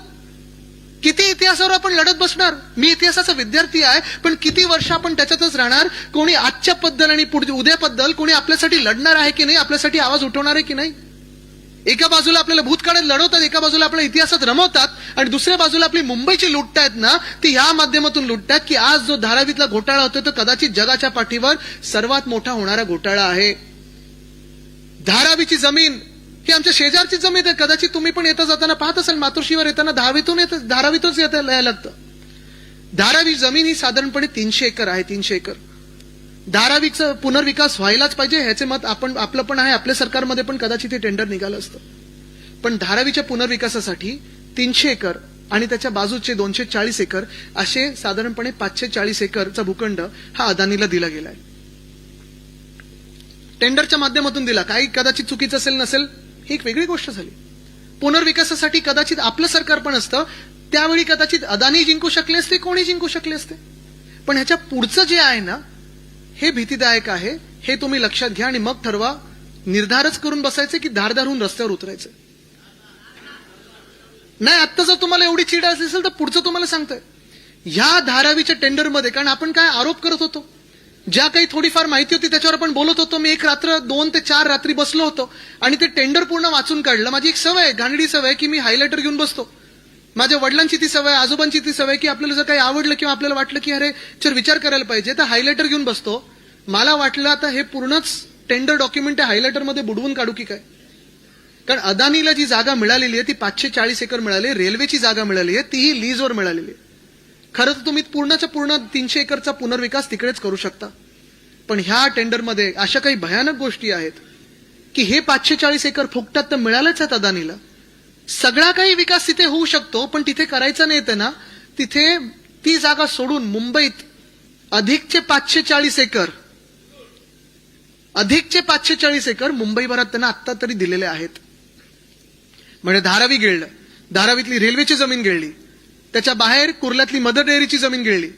किती इतिहासावर आपण लढत बसणार? मी इतिहासाचा विद्यार्थी आहे, पण किती वर्ष आपण त्याच्यातच राहणार? कोणी आजच्या बद्दल आणि उद्याबद्दल कोणी आपल्यासाठी लढणार आहे की नाही, आपल्यासाठी आवाज उठवणार आहे की नाही? एका बाजूला आपल्याला भूतकाळात लढवतात, एका बाजूला आपल्या इतिहासात रमवतात, आणि दुसऱ्या बाजूला आपली मुंबईची लुटतायत ना, ती ह्या माध्यमातून लुटतात की आज जो धारावीतला घोटाळा होतो तो कदाचित जगाच्या पाठीवर सर्वात मोठा होणारा घोटाळा आहे. धारावीची जमीन ही आमच्या शेजारची जमीन आहे. कदाचित तुम्ही पण येता जाताना पाहत असाल, मातोश्रीवर येताना धारावीतूनच यायला लागतं. धारावी जमीन ही साधारणपणे 300 एकर आहे. 300 एकर. धारावीचा पुनर्विकास व्हायलाच पाहिजे, ह्याचे मत आपलं पण आहे. आपल्या सरकारमध्ये पण कदाचित हे टेंडर निघालं असतं. पण धारावीच्या पुनर्विकासासाठी 300 एकर आणि त्याच्या बाजूचे 240 एकर असे साधारणपणे 540 एकरचा भूखंड हा अदानीला दिला गेलाय. टेंडरच्या माध्यमातून दिला. काही कदाचित चुकीचं असेल नसेल ही एक वेगळी गोष्ट झाली. पुनर्विकासासाठी कदाचित आपलं सरकार पण असतं, त्यावेळी कदाचित अदानी जिंकू शकले असते, कोणी जिंकू शकले असते. पण ह्याच्या पुढचं जे आहे ना, हे भीतीदायक आहे. हे तुम्ही लक्षात घ्या आणि मग ठरवा, निर्धारच करून बसायचे की धारदार होऊन रस्त्यावर उतरायचं. नाही, आत्ता जर तुम्हाला एवढी चिड असेल तर पुढचं तुम्हाला सांगतोय. ह्या धारावीच्या टेंडरमध्ये, कारण आपण काय आरोप करत होतो, ज्या काही थोडीफार माहिती होती त्याच्यावर आपण बोलत होतो. मी एक रात्र 2 ते 4 रात्री बसलो होतो आणि ते टेंडर पूर्ण वाचून काढलं. माझी एक सवय, घाणडी सवय, की मी हायलायटर घेऊन बसतो. माझ्या वडिलांची ती सवय, आजोबांची ती सवय, की आपल्याला जर काही आवडलं किंवा आपल्याला वाटलं की अरे चल विचार करायला पाहिजे, तर हायलायटर घेऊन बसतो. मला वाटलं आता हे पूर्णच टेंडर डॉक्युमेंट हायलायटरमध्ये बुडवून काढू की काय. कारण अदानीला जी जागा मिळालेली आहे ती 540 एकर मिळाली. रेल्वेची जागा मिळाली आहे, तीही लीजवर मिळालेली आहे. खरं तर तुम्ही पूर्णच्या पूर्ण 300 एकरचा पुनर्विकास तिकडेच करू शकता. पण ह्या टेंडरमध्ये अशा काही भयानक गोष्टी आहेत की हे 540 एकर फुकटात तर मिळालंच आहेत अदानीला. सगळा काही विकास तिथे होऊ शकतो, पण तिथे करायचं नाही तर ना, तिथे ती जागा सोडून मुंबईत अधिकचे 540 एकर अधिकचे 540 एकर मुंबईभरात त्यांना आत्ता तरी दिलेले आहेत. म्हणजे धारावी गिळलं, धारावीतली रेल्वेची जमीन गिळली, त्याच्या बाहेर कुर्ल्यातली मदर डेअरीची जमीन गिळली,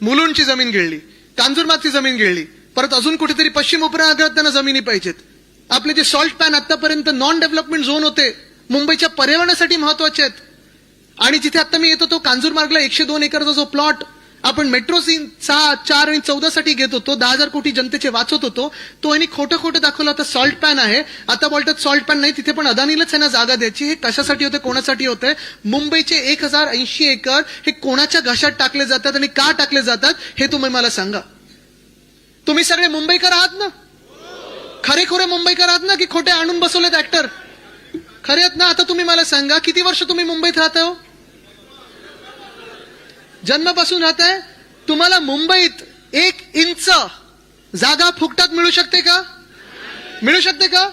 मुलुंडची जमीन गिळली, कांजूरमार्गची जमीन गिळली, परत अजून कुठेतरी पश्चिम उपनगरात त्यांना जमिनी पाहिजेत. आपले जे सॉल्ट पॅन आतापर्यंत नॉन डेव्हलपमेंट झोन होते, मुंबईच्या पर्यावरणासाठी महत्वाचे आहेत. आणि जिथे आता मी येतो तो कांजूरमार्गला 102 एकरचा जो प्लॉट आपण मेट्रो 6, 4 आणि 14 साठी घेत होतो, 10,000 कोटी जनतेचे वाचवत होतो, तो यांनी खोटं दाखवलं होतं सॉल्ट पॅन आहे. आता बोलतात सॉल्ट पॅन नाही, तिथे पण अदानीलाच त्यांना जागा द्यायची. हे कशासाठी होते, कोणासाठी होते? मुंबईचे 1080 एकर हे कोणाच्या घशात टाकले जातात आणि का टाकले जातात हे तुम्ही मला सांगा. तुम्ही सगळे मुंबईकर आहात ना? खरे मुंबईकर आहात ना की खोटे आणून बसवलेत ऍक्टर? खरे आहेत ना? आता तुम्ही मला सांगा, किती वर्ष तुम्ही मुंबईत राहताय हो? जन्मापासून राहताय. तुम्हाला मुंबईत 1 इंच जागा फुकटात मिळू शकते का? मिळू शकते का?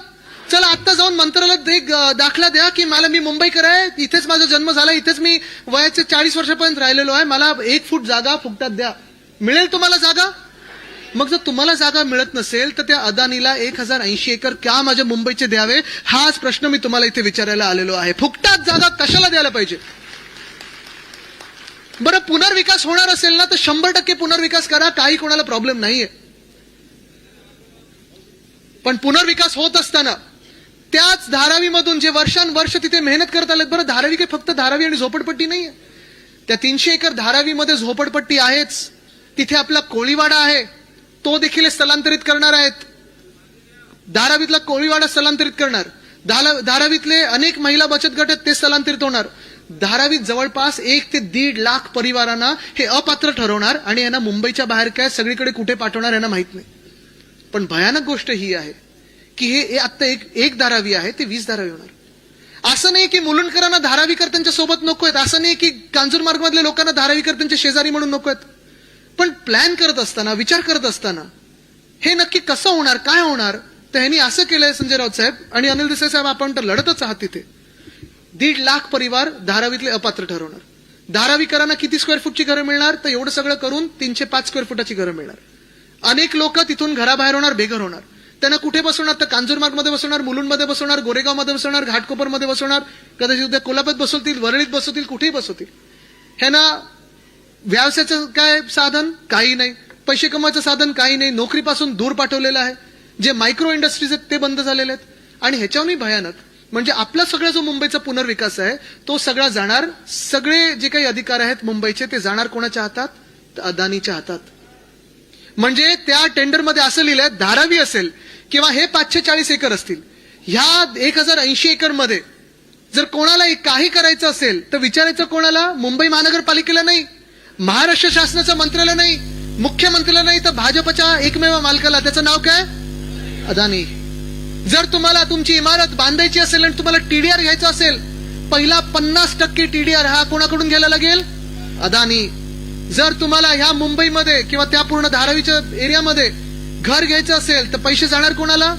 चला आत्ता जाऊन मंत्रालयात एक दाखला द्या की मी मुंबईकर आहे, इथेच माझा जन्म झाला, इथेच मी वयाचे 40 वर्षापर्यंत राहिलेलो आहे, मला 1 फूट जागा फुकटात द्या. मिळेल तुम्हाला जागा? मग जर तुम्हाला जागा मिळत नसेल तर त्या अदानीला 1080 एकर का माझ्या मुंबईचे द्यावे, हाच प्रश्न मी तुम्हाला इथे विचारायला आलेलो आहे. फुकटात जागा कशाला द्यायला पाहिजे? बरं, पुनर्विकास होणार असेल ना तर 100% पुनर्विकास करा, काही कोणाला प्रॉब्लेम नाहीये. पण पुनर्विकास होत असताना त्याच धारावीमधून जे वर्षानुवर्ष तिथे मेहनत करत आलेत, बरं धारावी काही फक्त धारावी आणि झोपडपट्टी नाहीये, त्या 300 एकर धारावीमध्ये झोपडपट्टी आहेच, तिथे आपला कोळीवाडा आहे, तो देखील स्थलांतरित करणार आहेत. धारावीतला कोळीवाडा स्थलांतरित करणार, धारावीतले अनेक महिला बचत गट आहेत ते स्थलांतरित होणार. धारावीत जवळपास 1 ते 1.5 लाख परिवारांना हे अपात्र ठरवणार आणि यांना मुंबईच्या बाहेर काय सगळीकडे कुठे पाठवणार यांना माहित नाही. पण भयानक गोष्ट ही आहे की हे आता एक धारावी आहे ते 20 धारावी होणार. असं नाही की मुलुंडकरांना धारावीकर त्यांच्या सोबत नको आहेत, असं नाही की कांजूरमार्ग मधल्या लोकांना धारावीकर त्यांचे शेजारी म्हणून नको आहेत. पण प्लॅन करत असताना, विचार करत असताना हे नक्की कसं होणार, काय होणार, तर ह्यांनी असं केलंय संजय राऊत साहेब आणि अनिल देसाई साहेब, आपण तर लढतच आहात तिथे. 1.5 लाख परिवार धारावीतले अपात्र ठरवणार. धारावीकरांना किती स्क्वेअर फूटची घरं मिळणार, तर एवढं सगळं करून 305 स्क्वेअर फुटाची घरं मिळणार. अनेक लोक तिथून घराबाहेर होणार, बेघर होणार. त्यांना कुठे बसवणार, तर कांजूरमार्गमध्ये बसवणार, मुलुंडमध्ये बसवणार, गोरेगावमध्ये बसवणार, घाटकोपरमध्ये बसवणार, कदाचित उद्या कोल्हापुरात बसवतील, वरळीत बसवतील, कुठेही बसवतील. ह्यांना व्यवसायाचं काय साधन काही नाही, पैसे कमवायचं साधन काही नाही, नोकरीपासून दूर पाठवलेलं आहे. जे मायक्रो इंडस्ट्रीज आहेत ते बंद झालेले आहेत. आणि ह्याच्याहूनही भयानक म्हणजे आपला सगळा जो मुंबईचा पुनर्विकास आहे तो सगळा जाणार, सगळे जे काही अधिकार आहेत मुंबईचे ते जाणार कोणाच्या हातात, तर अदानीच्या हातात. म्हणजे त्या टेंडरमध्ये असं लिहिलंय, धारावी असेल किंवा हे 540 एकर असतील, ह्या 1080 एकर मध्ये जर कोणाला काही करायचं असेल तर विचारायचं कोणाला? मुंबई महानगरपालिकेला नाही, महाराष्ट्र शासनाचं मंत्रालय नाही, मुख्यमंत्र्याला नाही, तर भाजपच्या एकमेव मालकाला. त्याचं नाव काय? अदानी. जर तुम्हाला तुमची इमारत बांधायची असेल आणि तुम्हाला टीडीआर घ्यायचा असेल, पहिला 50% टीडीआर हा कोणाकडून घ्यायला लागेल? अदानी. जर तुम्हाला ह्या मुंबईमध्ये किंवा त्या पूर्ण धारावीच्या एरियामध्ये घर घ्यायचं असेल तर पैसे जाणार कोणाला?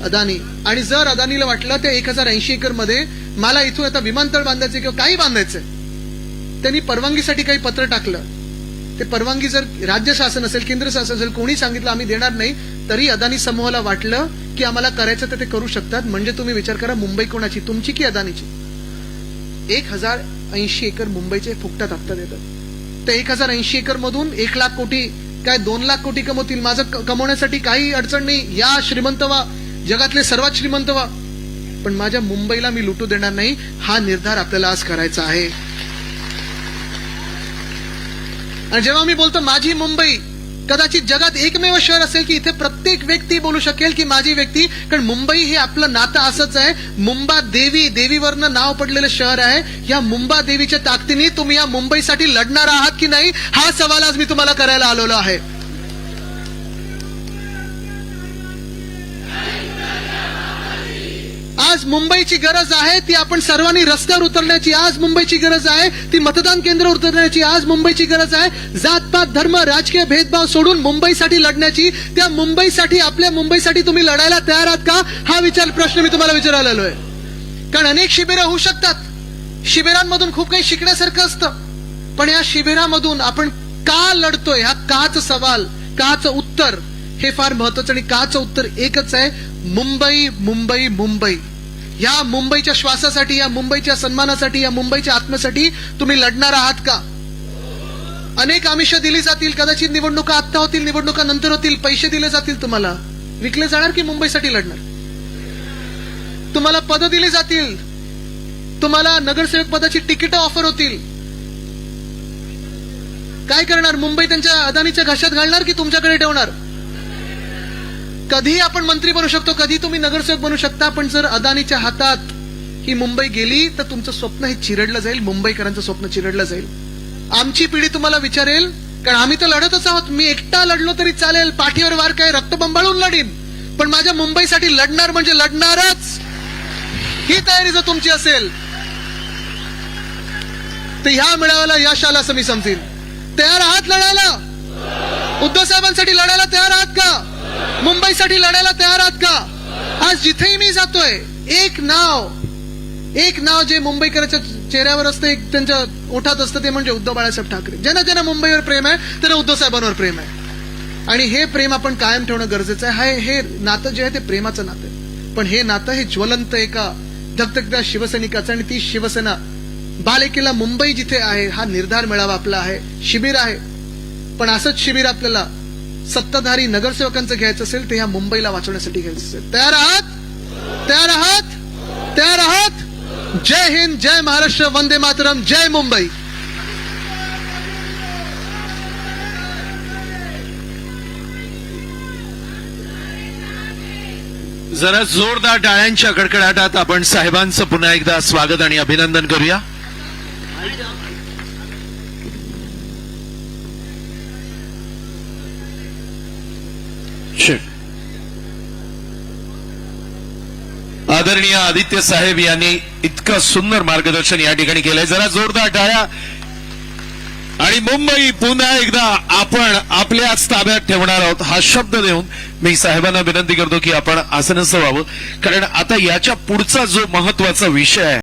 अदानी. आणि जर अदानीला वाटलं त्या 1080 एकर मध्ये मला इथून आता विमानतळ बांधायचं किंवा काही बांधायचंय, त्यांनी परवानगीसाठी काही पत्र टाकलं, ते परवानगी जर राज्य शासन असेल, केंद्र शासन असेल, कोणी सांगितलं आम्ही देणार नाही, तरी अदानी समूहाला वाटलं की आम्हाला करायचं तर ते करू शकतात. म्हणजे तुम्ही विचार करा, मुंबई कोणाची, तुमची की अदानीची? 1080 एकर मुंबईचे फुकटात हप्ता देतात. त्या 1080 एकर मधून 1 लाख कोटी काय 2 लाख कोटी कमवतील. माझं कमवण्यासाठी काही अडचण नाही, या श्रीमंत व्हा, जगातले सर्वात श्रीमंत व्हा, पण माझ्या मुंबईला मी लुटू देणार नाही. हा निर्धार आपल्याला आज करायचा आहे. आणि जेव्हा मी बोलतो माझी मुंबई, कदाचित जगात एकमेव शहर असेल की इथे प्रत्येक व्यक्ती बोलू शकेल की माझी व्यक्ती, कारण मुंबई हे आपलं नातं असंच आहे. मुंबा देवी, देवीवरनं नाव पडलेलं शहर आहे. या मुंबा देवीच्या ताकदीने तुम्ही या मुंबईसाठी लढणार आहात की नाही, हा सवाल आज मी तुम्हाला करायला आलेलो आहे. आज मुंबईची गरज आहे ती आपण सर्वांनी रस्त्यावर उतरण्याची, आज मुंबईची गरज आहे ती मतदान केंद्रावर उतरण्याची, आज मुंबईची गरज आहे जातपात धर्म राजकीय भेदभाव सोडून मुंबईसाठी लढण्याची. त्या मुंबईसाठी, आपल्या मुंबईसाठी तुम्ही लढायला तयार आहात का, हा प्रश्न मी तुम्हाला विचारायला आलोय. कारण अनेक शिबिरं होऊ शकतात, शिबिरांमधून खूप काही शिकण्यासारखं असतं, पण या शिबिरामधून आपण का लढतोय, हा काच सवाल, काच उत्तर हे फार महत्वाचं. आणि काचं उत्तर एकच आहे, मुंबई मुंबई मुंबई. या मुंबईच्या श्वासासाठी, या मुंबईच्या सन्मानासाठी, या मुंबईच्या आत्म्यासाठी तुम्ही लढणार आहात का? अनेक आमिष दिली जातील, कदाचित निवडणुका आत्ता होतील, निवडणुका नंतर होतील, पैसे दिले जातील, तुम्हाला विकले जाणार की मुंबईसाठी लढणार? तुम्हाला पद दिली जातील, तुम्हाला नगरसेवक पदाची तिकीट ऑफर होतील, काय करणार? मुंबई त्यांच्या अदानीच्या घशात घालणार की तुमच्याकडे ठेवणार? कधी आपण मंत्री बनू शकतो, कधी तुम्ही नगरसेवक बनू शकता, पण जर अदानीच्या हातात ही मुंबई गेली तर तुमचं स्वप्न हे चिरडलं जाईल, मुंबईकरांचं स्वप्न चिरडलं जाईल. आमची पिढी तुम्हाला विचारेल, कारण आम्ही तर लढतच आहोत. मी एकटा लढलो तरी चालेल, पाठीवर वार काय रक्त बंबाळून लढीन, पण माझ्या मुंबईसाठी लढणार म्हणजे लढणारच. ही तयारी जर तुमची असेल तर ह्या मेळाव्याला यश आलं असं मी समजेन. तयार आहात लढायला? उद्धव साहेबांसाठी लढायला तयार आहात का? मुंबईसाठी लढायला तयार आहात का? आज जिथेही मी जातोय, एक नाव जे मुंबईकरांच्या चेहऱ्यावर असतं, एक त्यांच्या ओठात असतं, ते म्हणजे उद्धव बाळासाहेब ठाकरे. ज्यांना ज्यांना मुंबईवर प्रेम आहे त्यांना उद्धव साहेबांवर प्रेम आहे, आणि हे प्रेम आपण कायम ठेवणं गरजेचं आहे. हे नातं जे आहे ते प्रेमाचं नातं आहे, पण हे नातं हे ज्वलंत एका धगधगत्या शिवसैनिकाचं. आणि ती शिवसेना बालेकिल्ला मुंबई जिथे आहे, हा निर्धार मेळावा आपला आहे, शिबिर आहे. पण असंच शिबिर आपल्याला सत्ताधारी नगरसेवकांचं घ्यायचं असेल तर ह्या मुंबईला वाचवण्यासाठी घ्यायचं असेल. तयार आहात? तयार आहात? तयार आहात? जय हिंद, जय महाराष्ट्र, वंदे मातरम, जय मुंबई. जरा जोरदार टाळ्यांच्या कडकडाटात आपण साहेबांचं पुन्हा एकदा स्वागत आणि अभिनंदन करूया. आदरणीय आदित्य साहेब यांनी इतकं सुंदर मार्गदर्शन या ठिकाणी केलंय. जरा जोरदार टाळ्या. आणि मुंबई पुन्हा एकदा आपण आपल्याच ताब्यात ठेवणार आहोत हा शब्द देऊन मी साहेबांना विनंती करतो की आपण आसनस्थ व्हावं, कारण आता याच्या पुढचा जो महत्वाचा विषय आहे